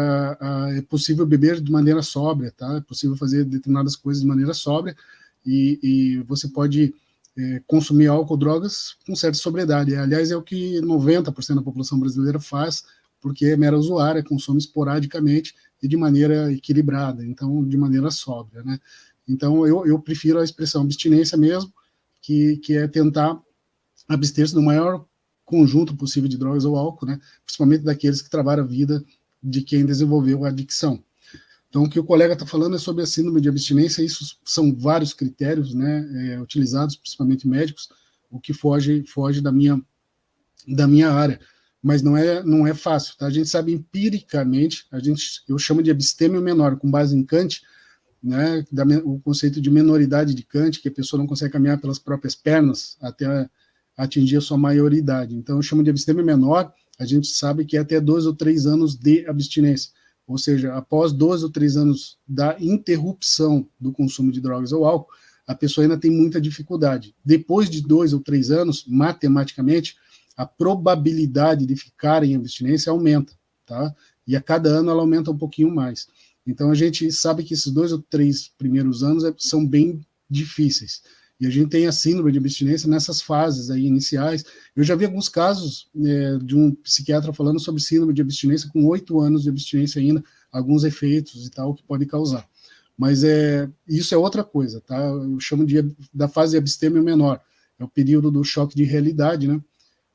é possível beber de maneira sóbria, tá? É possível fazer determinadas coisas de maneira sóbria, e você pode consumir álcool, drogas com certa sobriedade. Aliás, é o que 90% da população brasileira faz, porque é mera usuária, consome esporadicamente e de maneira equilibrada, então de maneira sóbria, né? Então eu prefiro a expressão abstinência mesmo, que é tentar abster-se do maior conjunto possível de drogas ou álcool, né? Principalmente daqueles que travaram a vida de quem desenvolveu a adicção. Então, o que o colega está falando é sobre a síndrome de abstinência. Isso são vários critérios, né, utilizados, principalmente médicos, o que foge da minha área. Mas não é fácil, tá? A gente sabe empiricamente, eu chamo de abstêmio menor, com base em Kant, né, o conceito de menoridade de Kant, que a pessoa não consegue caminhar pelas próprias pernas até atingir a sua maioridade. Então, eu chamo de abstêmio menor, a gente sabe que é até 2 ou 3 anos de abstinência. Ou seja, após 2 ou 3 anos da interrupção do consumo de drogas ou álcool, a pessoa ainda tem muita dificuldade. Depois de 2 ou 3 anos, matematicamente, a probabilidade de ficar em abstinência aumenta, tá? E a cada ano ela aumenta um pouquinho mais. Então, a gente sabe que esses 2 ou 3 primeiros anos são bem difíceis. E a gente tem a síndrome de abstinência nessas fases aí iniciais. Eu já vi alguns casos de um psiquiatra falando sobre síndrome de abstinência com 8 anos de abstinência ainda, alguns efeitos e tal que pode causar. Mas isso é outra coisa, tá? Eu chamo da fase de abstêmio menor. É o período do choque de realidade, né?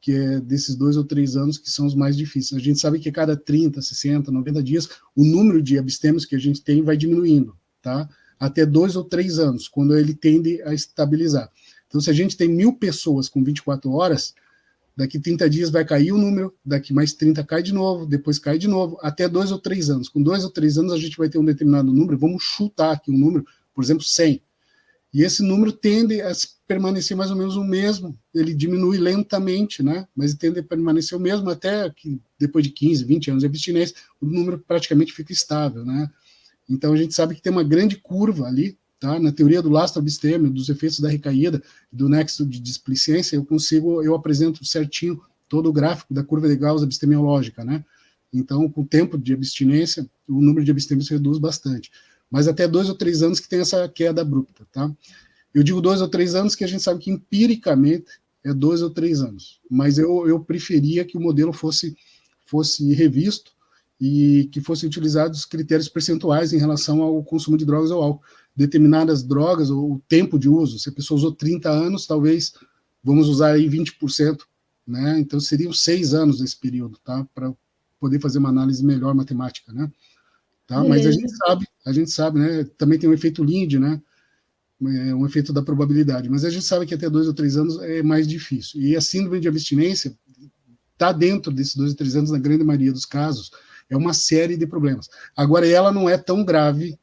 que é desses 2 ou 3 anos que são os mais difíceis. A gente sabe que a cada 30, 60, 90 dias, o número de abstêmios que a gente tem vai diminuindo, tá? Até 2 ou 3 anos, quando ele tende a estabilizar. Então, se a gente tem 1.000 pessoas com 24 horas, daqui 30 dias vai cair o número, daqui mais 30 cai de novo, depois cai de novo, até 2 ou 3 anos. Com 2 ou 3 anos a gente vai ter um determinado número, vamos chutar aqui um número, por exemplo, 100. E esse número tende a permanecer mais ou menos o mesmo, ele diminui lentamente, né? Mas tende a permanecer o mesmo até que depois de 15, 20 anos de abstinência, o número praticamente fica estável, né? Então a gente sabe que tem uma grande curva ali, tá? Na teoria do lastro abstêmio, dos efeitos da recaída, do nexo de displicência, eu apresento certinho todo o gráfico da curva de Gauss abstemiológica, né? Então, com o tempo de abstinência, o número de abstêmios reduz bastante. Mas até 2 ou 3 anos que tem essa queda abrupta, tá? Eu digo 2 ou 3 anos que a gente sabe que empiricamente é 2 ou 3 anos, mas eu preferia que o modelo fosse revisto e que fossem utilizados critérios percentuais em relação ao consumo de drogas ou álcool. Determinadas drogas, ou o tempo de uso, se a pessoa usou 30 anos, talvez vamos usar aí 20%, né? Então seriam 6 anos nesse período, tá? Para poder fazer uma análise melhor matemática, né? Tá? Mas a gente sabe, né? Também tem o efeito Linde, né? É um efeito da probabilidade, mas a gente sabe que até 2 ou 3 anos é mais difícil. E a síndrome de abstinência está dentro desses 2 ou 3 anos, na grande maioria dos casos, é uma série de problemas. Agora, ela não é tão grave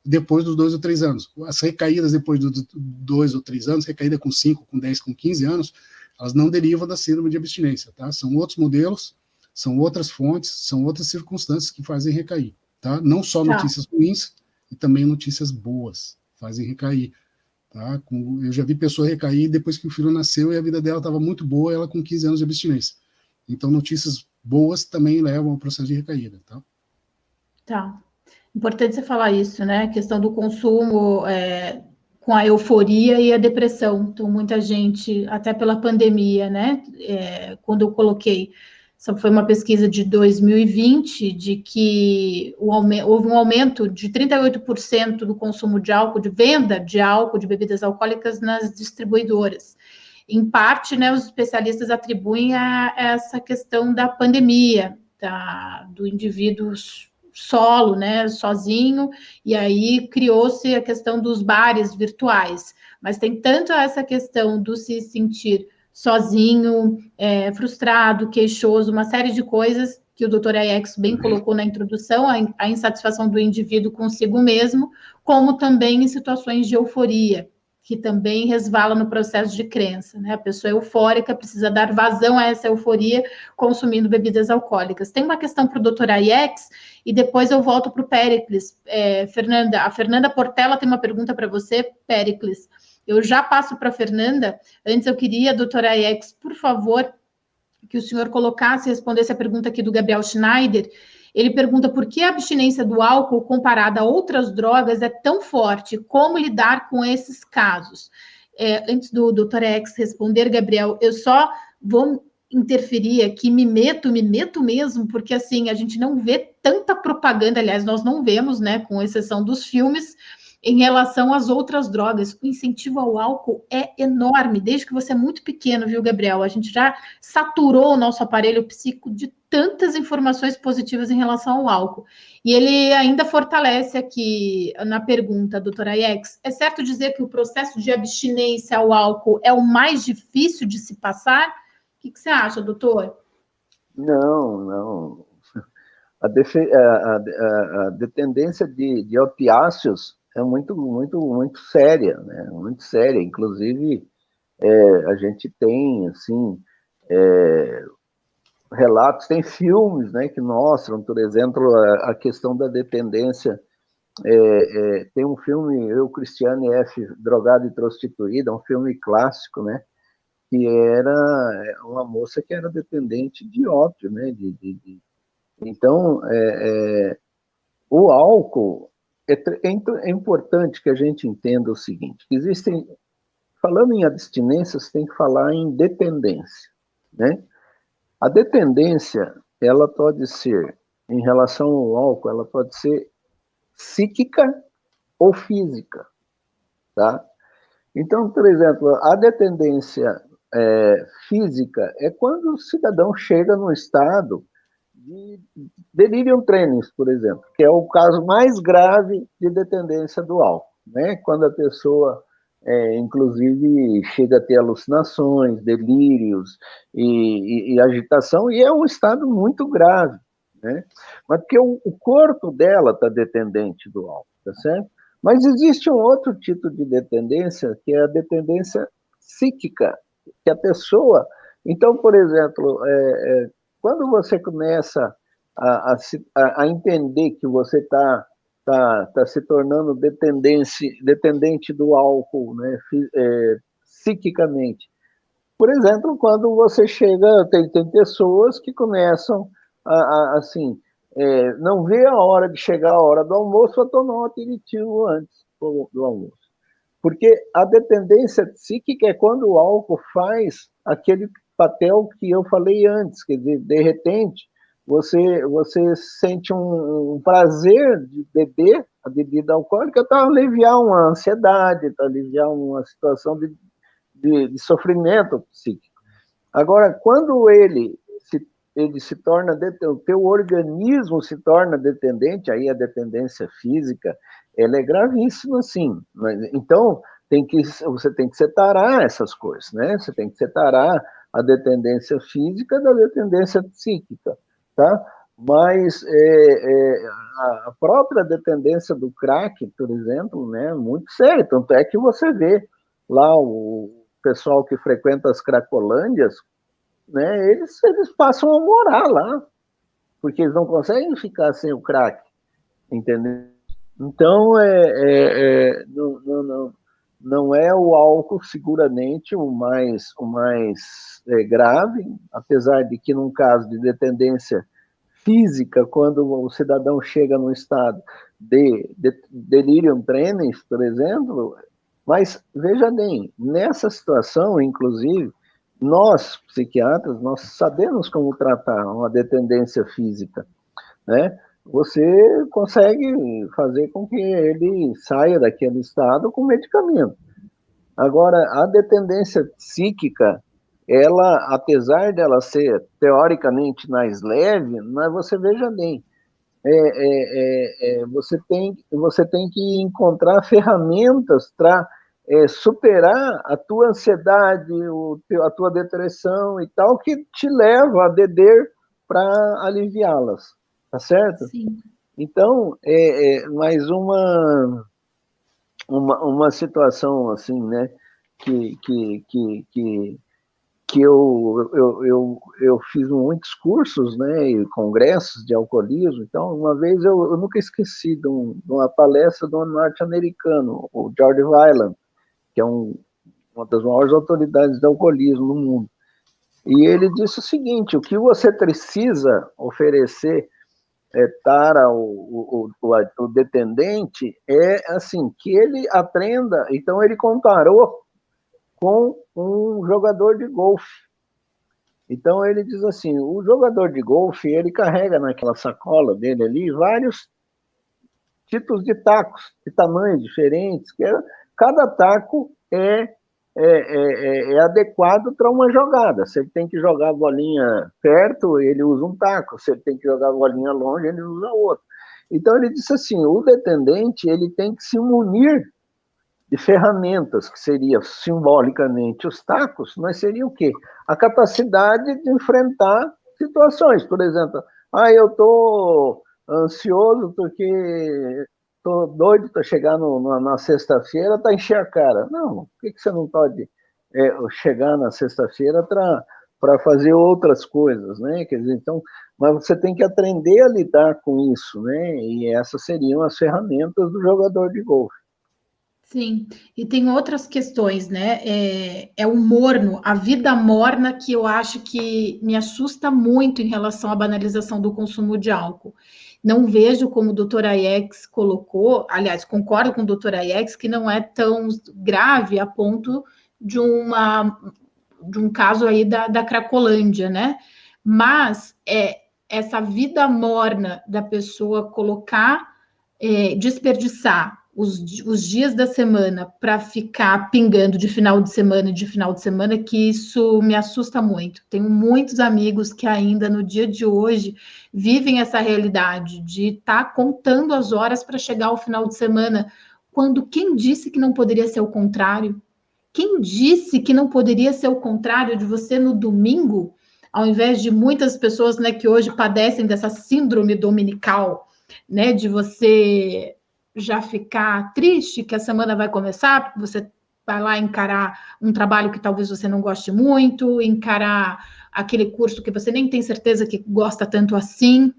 depois dos 2 ou 3 anos. As recaídas depois dos 2 ou 3 anos, recaída com 5, com 10, com 15 anos, elas não derivam da síndrome de abstinência, tá? São outros modelos, são outras fontes, são outras circunstâncias que fazem recair, tá? Não só notícias ruins, e também notícias boas fazem recair, tá? Eu já vi pessoa recair depois que o filho nasceu e a vida dela estava muito boa, ela com 15 anos de abstinência. Então, notícias boas também levam ao processo de recaída, tá?
Tá. Importante você falar isso, né? A questão do consumo com a euforia e a depressão. Então, muita gente, até pela pandemia, né? Quando eu coloquei, foi uma pesquisa de 2020, de que houve um aumento de 38% do consumo de álcool, de venda de álcool, de bebidas alcoólicas nas distribuidoras. Em parte, né, os especialistas atribuem a essa questão da pandemia, do indivíduo solo, né, sozinho, e aí criou-se a questão dos bares virtuais. Mas tem tanto essa questão do se sentir sozinho, frustrado, queixoso, uma série de coisas que o Dr. Aiex bem colocou na introdução, a insatisfação do indivíduo consigo mesmo, como também em situações de euforia, que também resvala no processo de crença, né? A pessoa eufórica precisa dar vazão a essa euforia consumindo bebidas alcoólicas. Tem uma questão para o Dr. Aiex, e depois eu volto para o Péricles. Fernanda, a Fernanda Portela tem uma pergunta para você, Péricles. Eu já passo para a Fernanda. Antes eu queria, doutora Aiex, por favor, que o senhor colocasse e respondesse a pergunta aqui do Gabriel Schneider. Ele pergunta por que a abstinência do álcool comparada a outras drogas é tão forte, como lidar com esses casos? Antes do doutor Aiex responder, Gabriel, eu só vou interferir aqui, me meto mesmo, porque assim, a gente não vê tanta propaganda, aliás, nós não vemos, né, com exceção dos filmes, em relação às outras drogas. O incentivo ao álcool é enorme, desde que você é muito pequeno, viu, Gabriel? A gente já saturou o nosso aparelho psíquico de tantas informações positivas em relação ao álcool. E ele ainda fortalece aqui na pergunta, doutora Aiex, é certo dizer que o processo de abstinência ao álcool é o mais difícil de se passar? O que você acha, doutor?
Não. A dependência de opiáceos é muito séria, né? Muito séria. Inclusive, a gente tem, assim, relatos, tem filmes, né, que mostram, por exemplo, a questão da dependência. Tem um filme, Eu, Cristiane F., Drogada e Prostituída, um filme clássico, né, que era uma moça que era dependente de ópio, né, Então, o álcool, é importante que a gente entenda o seguinte, que existem, falando em abstinência, você tem que falar em dependência, né? A dependência, ela pode ser, em relação ao álcool, ela pode ser psíquica ou física, tá? Então, por exemplo, a dependência física é quando o cidadão chega no estado de delirium tremens, por exemplo, que é o caso mais grave de dependência do álcool, né? Quando a pessoa, inclusive, chega a ter alucinações, delírios e agitação, e é um estado muito grave, né? Mas porque o corpo dela está dependente do álcool, tá certo? Mas existe um outro tipo de dependência, que é a dependência psíquica, que a pessoa... Então, por exemplo, quando você começa a entender que você está se tornando dependente do álcool, né, psiquicamente. Por exemplo, quando você chega, tem pessoas que começam assim, não vê a hora de chegar a hora do almoço a tomar um aperitivo antes do almoço. Porque a dependência psíquica é quando o álcool faz aquele papel que eu falei antes, quer dizer, de repente, você sente um prazer de beber a bebida alcoólica para aliviar uma ansiedade, para aliviar uma situação de sofrimento psíquico. Agora, quando ele se torna, o teu organismo se torna dependente, aí a dependência física, ela é gravíssima, sim. Então, você tem que separar essas coisas, né? Você tem que separar a dependência física da dependência psíquica, tá? Mas a própria dependência do crack, por exemplo, né, é muito séria. Tanto é que você vê lá o pessoal que frequenta as cracolândias, né, eles passam a morar lá, porque eles não conseguem ficar sem o crack, entendeu? Então, não é o álcool seguramente o mais grave, apesar de que, num caso de dependência física, quando o cidadão chega no estado de delirium tremens, por exemplo, mas, veja bem, nessa situação, inclusive, nós, psiquiatras, nós sabemos como tratar uma dependência física, né? Você consegue fazer com que ele saia daquele estado com medicamento. Agora, a dependência psíquica, ela, apesar dela ser teoricamente mais leve, mas você veja bem, você tem que encontrar ferramentas para superar a tua ansiedade, a tua depressão e tal, que te leva a beber para aliviá-las, tá certo?
Sim.
Então, mais uma situação assim, né, que eu fiz muitos cursos, né, e congressos de alcoolismo. Então, uma vez eu nunca esqueci de uma palestra de um norte-americano, o George Weiland, que é uma das maiores autoridades de alcoolismo no mundo. E ele disse o seguinte: o que você precisa oferecer para o dependente é assim, que ele aprenda. Então, ele comparou com um jogador de golfe. Então, ele diz assim, o jogador de golfe, ele carrega naquela sacola dele ali vários tipos de tacos, de tamanhos diferentes, que cada taco é adequado para uma jogada. Se ele tem que jogar a bolinha perto, ele usa um taco. Se ele tem que jogar a bolinha longe, ele usa outro. Então, ele disse assim, o dependente, ele tem que se munir de ferramentas, que seria simbolicamente os tacos, mas seria o quê? A capacidade de enfrentar situações. Por exemplo, eu estou ansioso porque estou doido para chegar na sexta-feira para encher a cara. Não, por que você não pode chegar na sexta-feira para fazer outras coisas, né? Quer dizer, então, mas você tem que aprender a lidar com isso, né? E essas seriam as ferramentas do jogador de golfe.
Sim, e tem outras questões, né? O morno, a vida morna, que eu acho que me assusta muito em relação à banalização do consumo de álcool. Não vejo, como o doutor Aiex colocou, aliás, concordo com o doutor Aiex, que não é tão grave a ponto de um caso aí da Cracolândia, né? Mas essa vida morna da pessoa colocar, desperdiçar os dias da semana para ficar pingando de final de semana, que isso me assusta muito. Tenho muitos amigos que ainda no dia de hoje vivem essa realidade de estar contando as horas para chegar ao final de semana, quando quem disse que não poderia ser o contrário? Quem disse que não poderia ser o contrário de você no domingo, ao invés de muitas pessoas, né, que hoje padecem dessa síndrome dominical, né, de você já ficar triste que a semana vai começar, porque você vai lá encarar um trabalho que talvez você não goste muito, encarar aquele curso que você nem tem certeza que gosta tanto assim.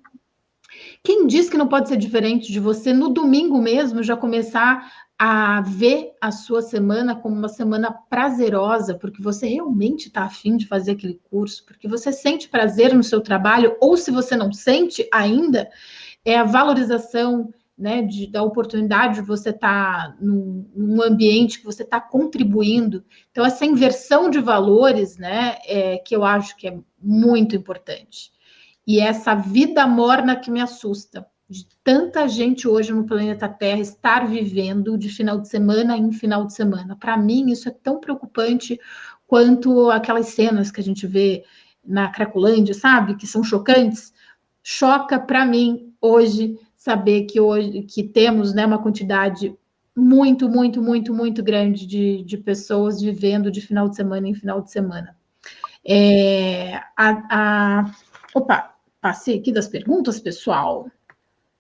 Quem diz que não pode ser diferente de você no domingo mesmo já começar a ver a sua semana como uma semana prazerosa, porque você realmente está afim de fazer aquele curso, porque você sente prazer no seu trabalho, ou se você não sente ainda, é a valorização, né, da oportunidade de você estar num ambiente que você está contribuindo. Então, essa inversão de valores, né, que eu acho que é muito importante. E essa vida morna que me assusta, de tanta gente hoje no planeta Terra estar vivendo de final de semana em final de semana. Para mim, isso é tão preocupante quanto aquelas cenas que a gente vê na Cracolândia, sabe? Que são chocantes. Choca para mim hoje saber que hoje que temos, né, uma quantidade muito grande de pessoas vivendo de final de semana em final de semana. Opa, passei aqui das perguntas, pessoal.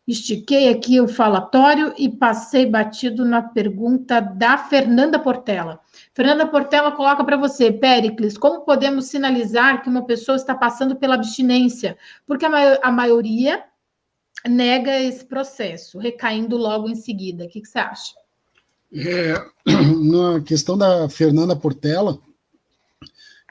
Estiquei aqui o falatório e passei batido na pergunta da Fernanda Portela. Fernanda Portela coloca para você, Péricles, como podemos sinalizar que uma pessoa está passando pela abstinência? Porque a maioria nega esse processo, recaindo logo em seguida. O que você acha?
Na questão da Fernanda Portela,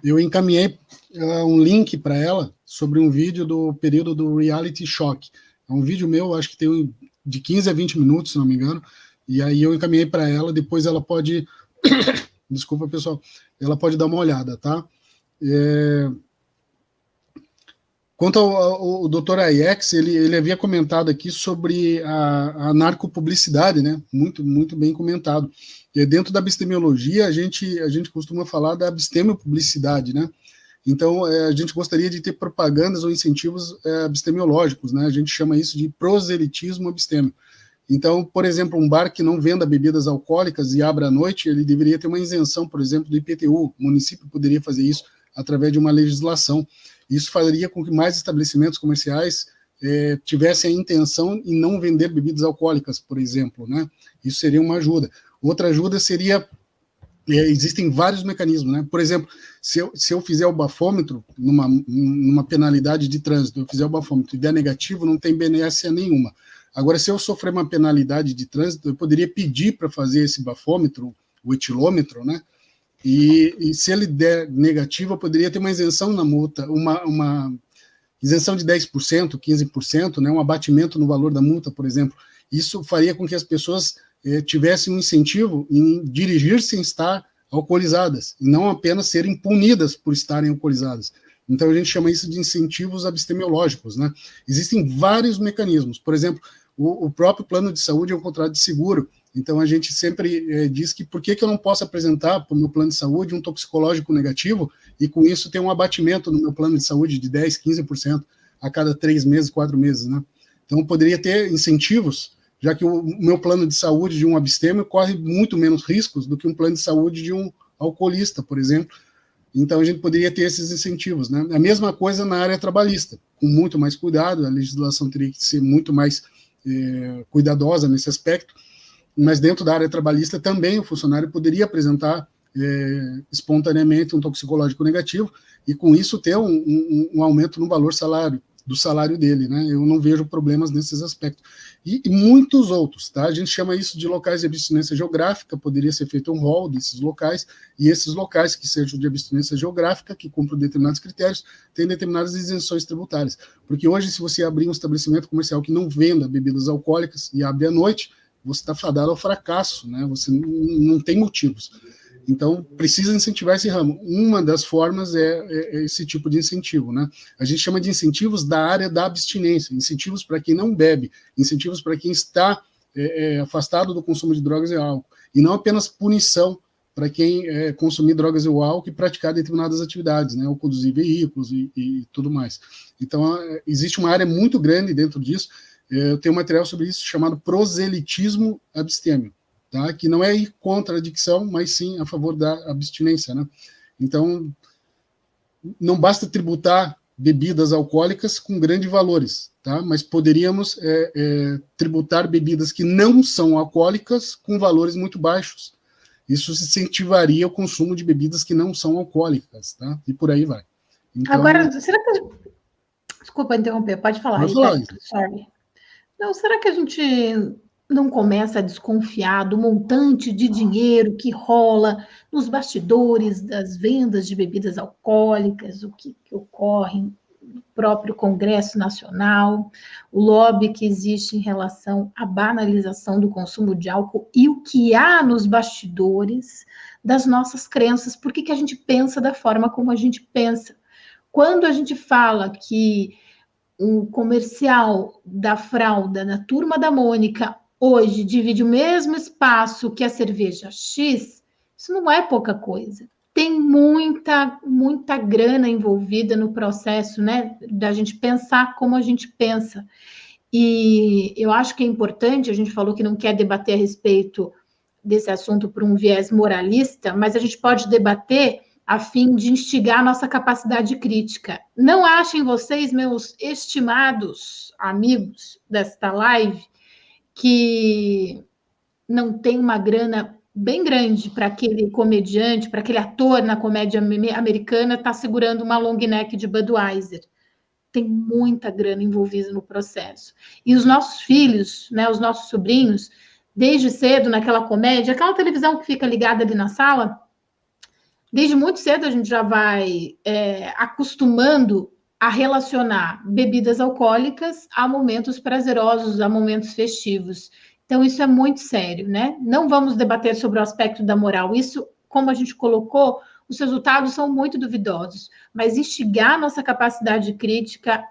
eu encaminhei um link para ela sobre um vídeo do período do reality shock. É um vídeo meu, acho que tem de 15 a 20 minutos, se não me engano, e aí eu encaminhei para ela, depois ela pode... Desculpa, pessoal. Ela pode dar uma olhada, tá? Quanto ao Dr. Aiex, ele havia comentado aqui sobre a narcopublicidade, né? Muito bem comentado. E dentro da abstemiologia, a gente costuma falar da abstemiopublicidade, né? Então, a gente gostaria de ter propagandas ou incentivos abstemiológicos, né? A gente chama isso de proselitismo abstêmio. Então, por exemplo, um bar que não venda bebidas alcoólicas e abra à noite, ele deveria ter uma isenção, por exemplo, do IPTU. O município poderia fazer isso através de uma legislação. Isso faria com que mais estabelecimentos comerciais tivessem a intenção em não vender bebidas alcoólicas, por exemplo, né? Isso seria uma ajuda. Outra ajuda seria... existem vários mecanismos, né? Por exemplo, se eu fizer o bafômetro numa penalidade de trânsito, eu fizer o bafômetro e der negativo, não tem benécia nenhuma. Agora, se eu sofrer uma penalidade de trânsito, eu poderia pedir para fazer esse bafômetro, o etilômetro, né? E se ele der negativo, eu poderia ter uma isenção na multa, uma isenção de 10%, 15%, né? Um abatimento no valor da multa, por exemplo. Isso faria com que as pessoas tivessem um incentivo em dirigir sem estar alcoolizadas, e não apenas serem punidas por estarem alcoolizadas. Então, a gente chama isso de incentivos abstemiológicos, né? Existem vários mecanismos. Por exemplo, o próprio plano de saúde é um contrato de seguro. Então, a gente sempre diz que por que eu não posso apresentar para o meu plano de saúde um toxicológico negativo e, com isso, ter um abatimento no meu plano de saúde de 10%, 15% a cada 3 meses, 4 meses, né? Então, poderia ter incentivos, já que o meu plano de saúde de um abstêmio corre muito menos riscos do que um plano de saúde de um alcoolista, por exemplo. Então, a gente poderia ter esses incentivos, né? A mesma coisa na área trabalhista, com muito mais cuidado, a legislação teria que ser muito mais cuidadosa nesse aspecto, mas dentro da área trabalhista também o funcionário poderia apresentar espontaneamente um toxicológico negativo e, com isso, ter um aumento no valor do salário dele, né? Eu não vejo problemas nesses aspectos. E muitos outros, tá? A gente chama isso de locais de abstinência geográfica, poderia ser feito um rol desses locais, e esses locais que sejam de abstinência geográfica, que cumpram determinados critérios, têm determinadas isenções tributárias. Porque hoje, se você abrir um estabelecimento comercial que não venda bebidas alcoólicas e abre à noite, você está fadado ao fracasso, né? Você não tem motivos. Então, precisa incentivar esse ramo. Uma das formas é esse tipo de incentivo, né? A gente chama de incentivos da área da abstinência, incentivos para quem não bebe, incentivos para quem está afastado do consumo de drogas e álcool, e não apenas punição para quem consumir drogas ou álcool e praticar determinadas atividades, né, ou conduzir veículos e tudo mais. Então, existe uma área muito grande dentro disso. Eu tenho um material sobre isso chamado proselitismo abstêmio, tá? Que não é ir contra a adicção, mas sim a favor da abstinência, né? Então, não basta tributar bebidas alcoólicas com grandes valores, tá? Mas poderíamos tributar bebidas que não são alcoólicas com valores muito baixos. Isso incentivaria o consumo de bebidas que não são alcoólicas, tá? E por aí vai. Então,
agora, será que... Desculpa interromper, pode falar.
Pode falar.
Sorry. Não, será que a gente não começa a desconfiar do montante de dinheiro que rola nos bastidores das vendas de bebidas alcoólicas, o que ocorre no próprio Congresso Nacional, o lobby que existe em relação à banalização do consumo de álcool e o que há nos bastidores das nossas crenças? Por que a gente pensa da forma como a gente pensa? Quando a gente fala que o comercial da fralda da Turma da Mônica hoje divide o mesmo espaço que a cerveja X, isso não é pouca coisa. Tem muita grana envolvida no processo, né, da gente pensar como a gente pensa. E eu acho que é importante, a gente falou que não quer debater a respeito desse assunto por um viés moralista, mas a gente pode debater a fim de instigar a nossa capacidade crítica. Não achem vocês, meus estimados amigos desta live, que não tem uma grana bem grande para aquele comediante, para aquele ator na comédia americana estar segurando uma long neck de Budweiser. Tem muita grana envolvida no processo. E os nossos filhos, né, os nossos sobrinhos, desde cedo naquela comédia, aquela televisão que fica ligada ali na sala, desde muito cedo a gente já vai acostumando a relacionar bebidas alcoólicas a momentos prazerosos, a momentos festivos. Então, isso é muito sério, né? Não vamos debater sobre o aspecto da moral. Isso, como a gente colocou, os resultados são muito duvidosos. Mas instigar nossa capacidade crítica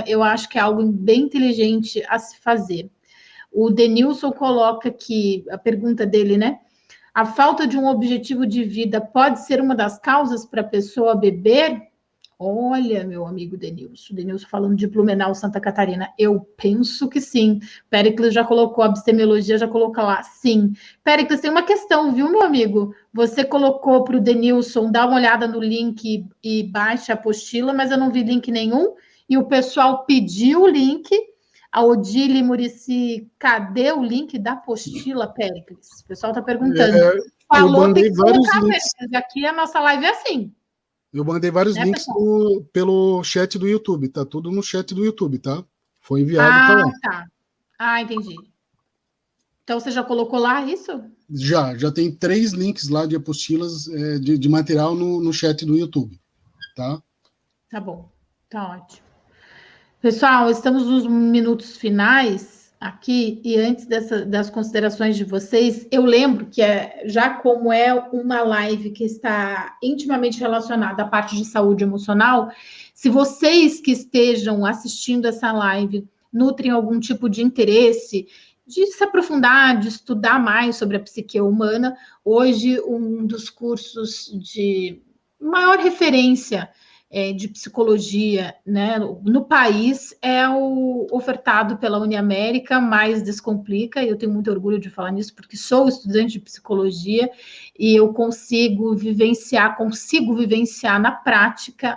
eu acho que é algo bem inteligente a se fazer. O Denilson coloca aqui, a pergunta dele, né? A falta de um objetivo de vida pode ser uma das causas para a pessoa beber? Olha, meu amigo Denilson falando de Blumenau, Santa Catarina, eu penso que sim. Péricles já colocou, a abstemiologia já colocou lá, sim. Péricles, tem uma questão, viu, meu amigo? Você colocou para o Denilson, dá uma olhada no link e baixa a apostila, mas eu não vi link nenhum, e o pessoal pediu o link. A Odile Murici, cadê o link da apostila, Péricles? O pessoal está perguntando.
Eu mandei vários links.
Péricles. Aqui a nossa live é assim.
Eu mandei vários links pelo chat do YouTube, tá tudo no chat do YouTube, tá? Foi enviado para lá.
Tá. Entendi. Então você já colocou lá isso?
Já tem 3 links lá de apostilas de material no chat do YouTube, tá?
Tá bom, tá ótimo. Pessoal, estamos nos minutos finais aqui, e antes das considerações de vocês, eu lembro que já como é uma live que está intimamente relacionada à parte de saúde emocional, se vocês que estejam assistindo essa live nutrem algum tipo de interesse de se aprofundar, de estudar mais sobre a psique humana, hoje um dos cursos de maior referência de psicologia, né, no país é o ofertado pela Uniamérica, Mais Descomplica, e eu tenho muito orgulho de falar nisso, porque sou estudante de psicologia e eu consigo vivenciar na prática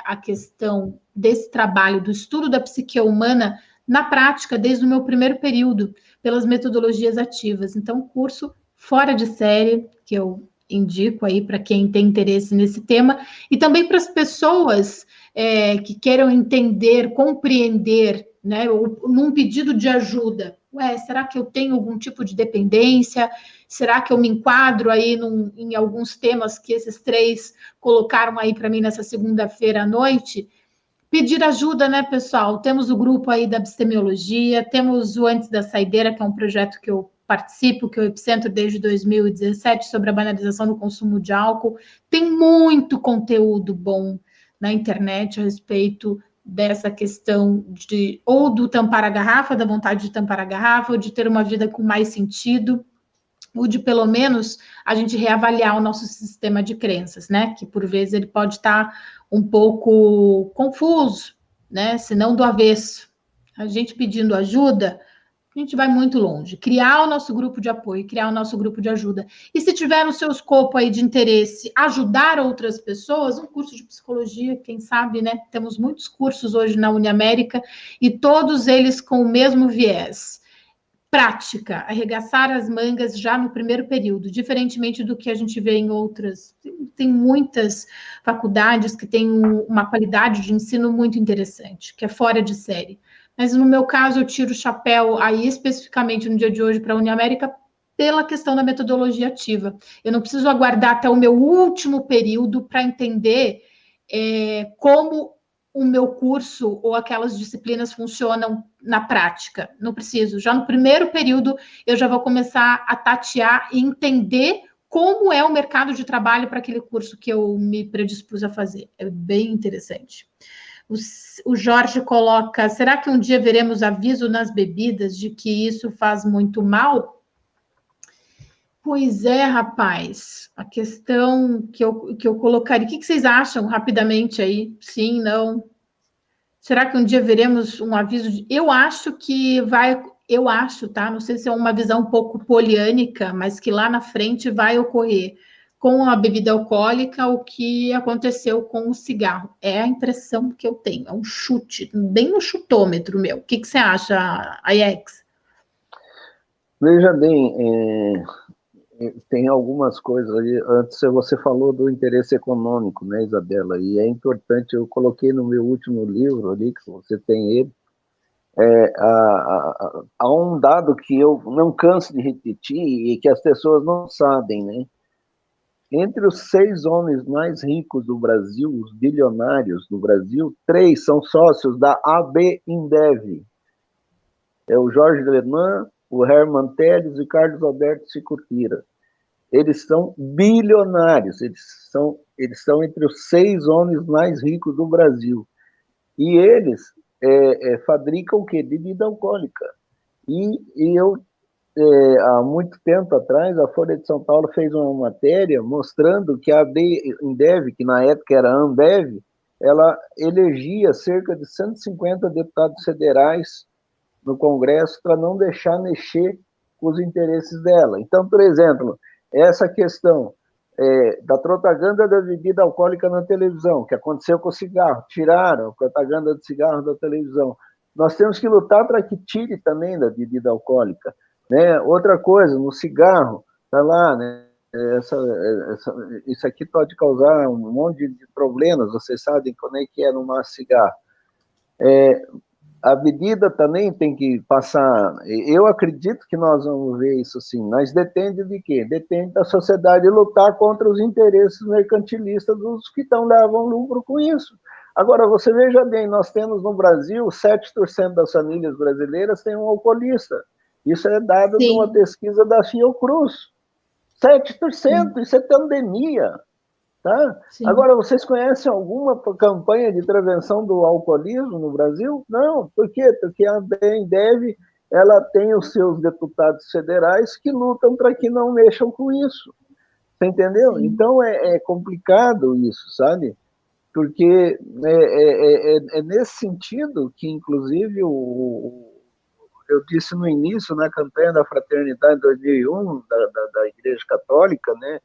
a questão desse trabalho, do estudo da psique humana na prática, desde o meu primeiro período, pelas metodologias ativas. Então, curso fora de série, que eu indico aí para quem tem interesse nesse tema, e também para as pessoas que queiram entender, compreender, né, num pedido de ajuda. Será que eu tenho algum tipo de dependência? Será que eu me enquadro aí em alguns temas que esses 3 colocaram aí para mim nessa segunda-feira à noite? Pedir ajuda, né, pessoal? Temos o grupo aí da abstemiologia, temos o Antes da Saideira, que é um projeto que eu participo, que é o Epicentro desde 2017, sobre a banalização do consumo de álcool. Tem muito conteúdo bom na internet a respeito dessa questão ou do tampar a garrafa, da vontade de tampar a garrafa, ou de ter uma vida com mais sentido, ou de, pelo menos, a gente reavaliar o nosso sistema de crenças, né? Que, por vezes, ele pode estar um pouco confuso, né? Se não do avesso. A gente pedindo ajuda, a gente vai muito longe. Criar o nosso grupo de apoio, criar o nosso grupo de ajuda. E se tiver no seu escopo aí de interesse ajudar outras pessoas, um curso de psicologia, quem sabe, né? Temos muitos cursos hoje na Uniamérica e todos eles com o mesmo viés. Prática, arregaçar as mangas já no primeiro período, diferentemente do que a gente vê em outras. Tem muitas faculdades que têm uma qualidade de ensino muito interessante, que é fora de série. Mas no meu caso, eu tiro o chapéu aí especificamente no dia de hoje para a Uniamérica pela questão da metodologia ativa. Eu não preciso aguardar até o meu último período para entender como o meu curso ou aquelas disciplinas funcionam na prática. Não preciso. Já no primeiro período, eu já vou começar a tatear e entender como é o mercado de trabalho para aquele curso que eu me predispus a fazer. É bem interessante. O Jorge coloca, será que um dia veremos aviso nas bebidas de que isso faz muito mal? Pois é, rapaz. A questão que eu colocaria... O que vocês acham rapidamente aí? Sim, não? Será que um dia veremos um aviso? Eu acho que vai... Eu acho, tá? Não sei se é uma visão um pouco poliânica, mas que lá na frente vai ocorrer com a bebida alcoólica o que aconteceu com o cigarro. É a impressão que eu tenho. É um chute, bem no chutômetro meu. O que você acha, Aiex?
Veja bem, tem algumas coisas ali. Antes você falou do interesse econômico, né, Isabela? E é importante, eu coloquei no meu último livro ali, que você tem ele, há um dado que eu não canso de repetir e que as pessoas não sabem, né? Entre os 6 homens mais ricos do Brasil, os bilionários do Brasil, 3 são sócios da AB InBev. É o Jorge Leman, o Herman Telles e Carlos Alberto Sicutira. Eles são bilionários, eles são entre os 6 homens mais ricos do Brasil. E eles fabricam o quê? Bebida alcoólica. E eu, há muito tempo atrás, a Folha de São Paulo fez uma matéria mostrando que a InBev, que na época era a Ambev, ela elegia cerca de 150 deputados federais no Congresso para não deixar mexer com os interesses dela. Então, por exemplo, essa questão da propaganda da bebida alcoólica na televisão, que aconteceu com o cigarro, tiraram a propaganda de cigarro da televisão. Nós temos que lutar para que tire também da bebida alcoólica, né? Outra coisa, no cigarro, está lá, né? Isso aqui pode causar um monte de problemas, vocês sabem como é que é no cigarro. A bebida também tem que passar... Eu acredito que nós vamos ver isso sim, mas depende de quê? Depende da sociedade lutar contra os interesses mercantilistas dos que levam lucro com isso. Agora, você veja bem, nós temos no Brasil, 7% das famílias brasileiras têm um alcoolista. Isso é dado de uma pesquisa da Fiocruz. 7%, isso é pandemia. Tá? Agora, vocês conhecem alguma campanha de prevenção do alcoolismo no Brasil? Não. Por quê? Porque a InBev, ela tem os seus deputados federais que lutam para que não mexam com isso. Você entendeu? Sim. Então, é complicado isso, sabe? Porque é nesse sentido que, inclusive, eu disse no início, na campanha da Fraternidade 2001, da Igreja Católica, né?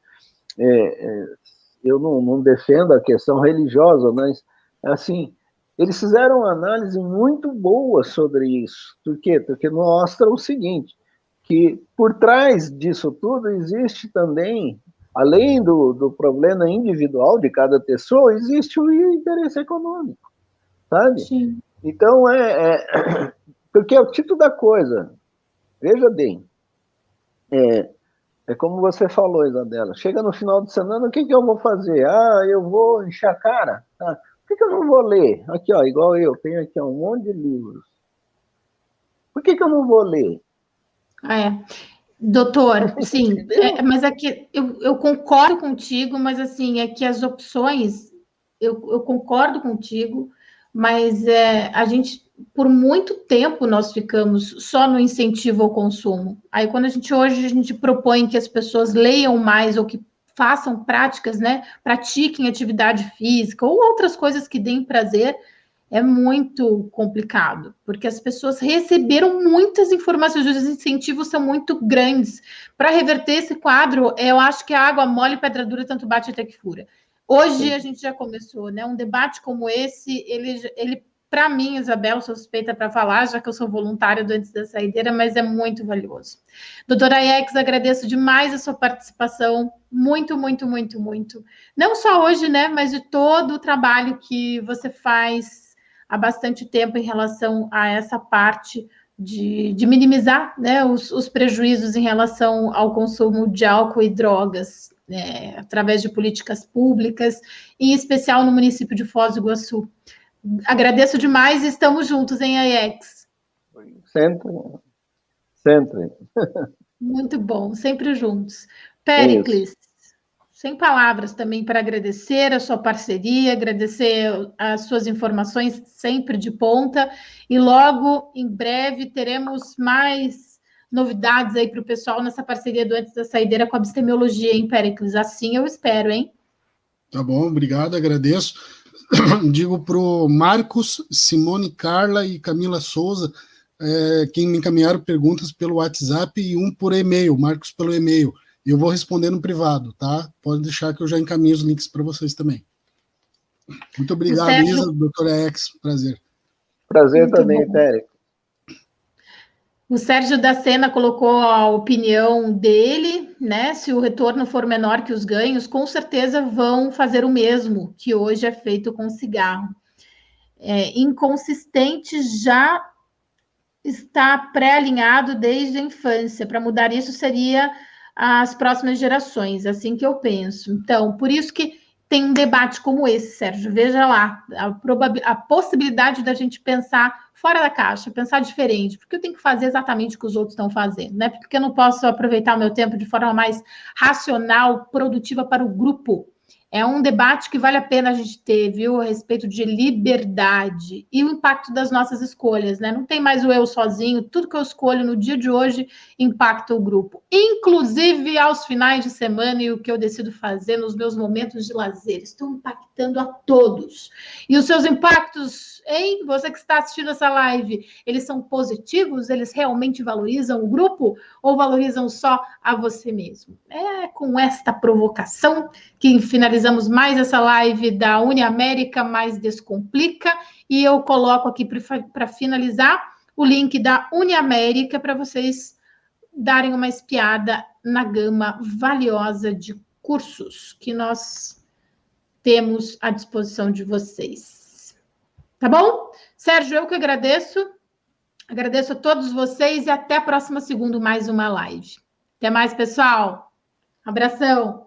Eu não defendo a questão religiosa, mas, assim, eles fizeram uma análise muito boa sobre isso. Por quê? Porque mostra o seguinte, que por trás disso tudo existe também, além do problema individual de cada pessoa, existe o interesse econômico, sabe? Sim. Então, porque é o tipo da coisa. Veja bem, é como você falou, Isabela, chega no final de semana, o que eu vou fazer? Eu vou encher a cara? Tá? Por que eu não vou ler? Aqui, ó, igual eu, tenho aqui um monte de livros. Por que eu não vou ler?
Doutor, sim, mas é que eu concordo contigo, mas assim, é que as opções, eu concordo contigo, mas a gente, por muito tempo, nós ficamos só no incentivo ao consumo. Aí, quando hoje a gente propõe que as pessoas leiam mais ou que façam práticas, né? Pratiquem atividade física ou outras coisas que deem prazer, é muito complicado, porque as pessoas receberam muitas informações, os incentivos são muito grandes. Para reverter esse quadro, eu acho que a água mole, pedra dura, tanto bate até que fura. Hoje a gente já começou, né? Um debate como esse, ele para mim, Isabel, sou suspeita para falar, já que eu sou voluntária do Antes da Saideira, mas é muito valioso. Doutora Aiex, agradeço demais a sua participação, muito, muito, muito, muito. Não só hoje, né, mas de todo o trabalho que você faz há bastante tempo em relação a essa parte de minimizar, né, os prejuízos em relação ao consumo de álcool e drogas, através de políticas públicas, em especial no município de Foz do Iguaçu. Agradeço demais e estamos juntos, hein, Aiex?
Sempre, sempre.
Muito bom, sempre juntos. Péricles, sem palavras também para agradecer a sua parceria, agradecer as suas informações sempre de ponta, e logo, em breve, teremos mais novidades aí para o pessoal nessa parceria do Antes da Saideira com a Abstemiologia, hein, Péricles? Assim eu espero, hein?
Tá bom, obrigado, agradeço. Digo para o Marcos, Simone, Carla e Camila Souza, que me encaminharam perguntas pelo WhatsApp e um por e-mail, Marcos pelo e-mail. Eu vou responder no privado, tá? Pode deixar que eu já encaminho os links para vocês também. Muito obrigado, Sérgio... Isa, doutora X, prazer.
Prazer muito também, Pérez.
O Sérgio da Sena colocou a opinião dele, né? Se o retorno for menor que os ganhos, com certeza vão fazer o mesmo que hoje é feito com cigarro. Inconsistente já está pré-alinhado desde a infância. Para mudar isso seria as próximas gerações, assim que eu penso. Então, por isso que tem um debate como esse, Sérgio. Veja lá, a possibilidade da gente pensar fora da caixa, pensar diferente, porque eu tenho que fazer exatamente o que os outros estão fazendo, né? Porque eu não posso aproveitar o meu tempo de forma mais racional, produtiva para o grupo. É um debate que vale a pena a gente ter, viu, a respeito de liberdade e o impacto das nossas escolhas, né? Não tem mais o eu sozinho, tudo que eu escolho no dia de hoje impacta o grupo, inclusive aos finais de semana e o que eu decido fazer nos meus momentos de lazer, estão impactando a todos. E os seus impactos, hein? Você que está assistindo essa live, eles são positivos? Eles realmente valorizam o grupo ou valorizam só a você mesmo? É com esta provocação que finalizamos mais essa live da Uniamérica Mais Descomplica, e eu coloco aqui para finalizar o link da Uniamérica para vocês darem uma espiada na gama valiosa de cursos que nós temos à disposição de vocês. Tá bom? Sérgio, eu que agradeço. Agradeço a todos vocês e até a próxima segunda, mais uma live. Até mais, pessoal. Abração.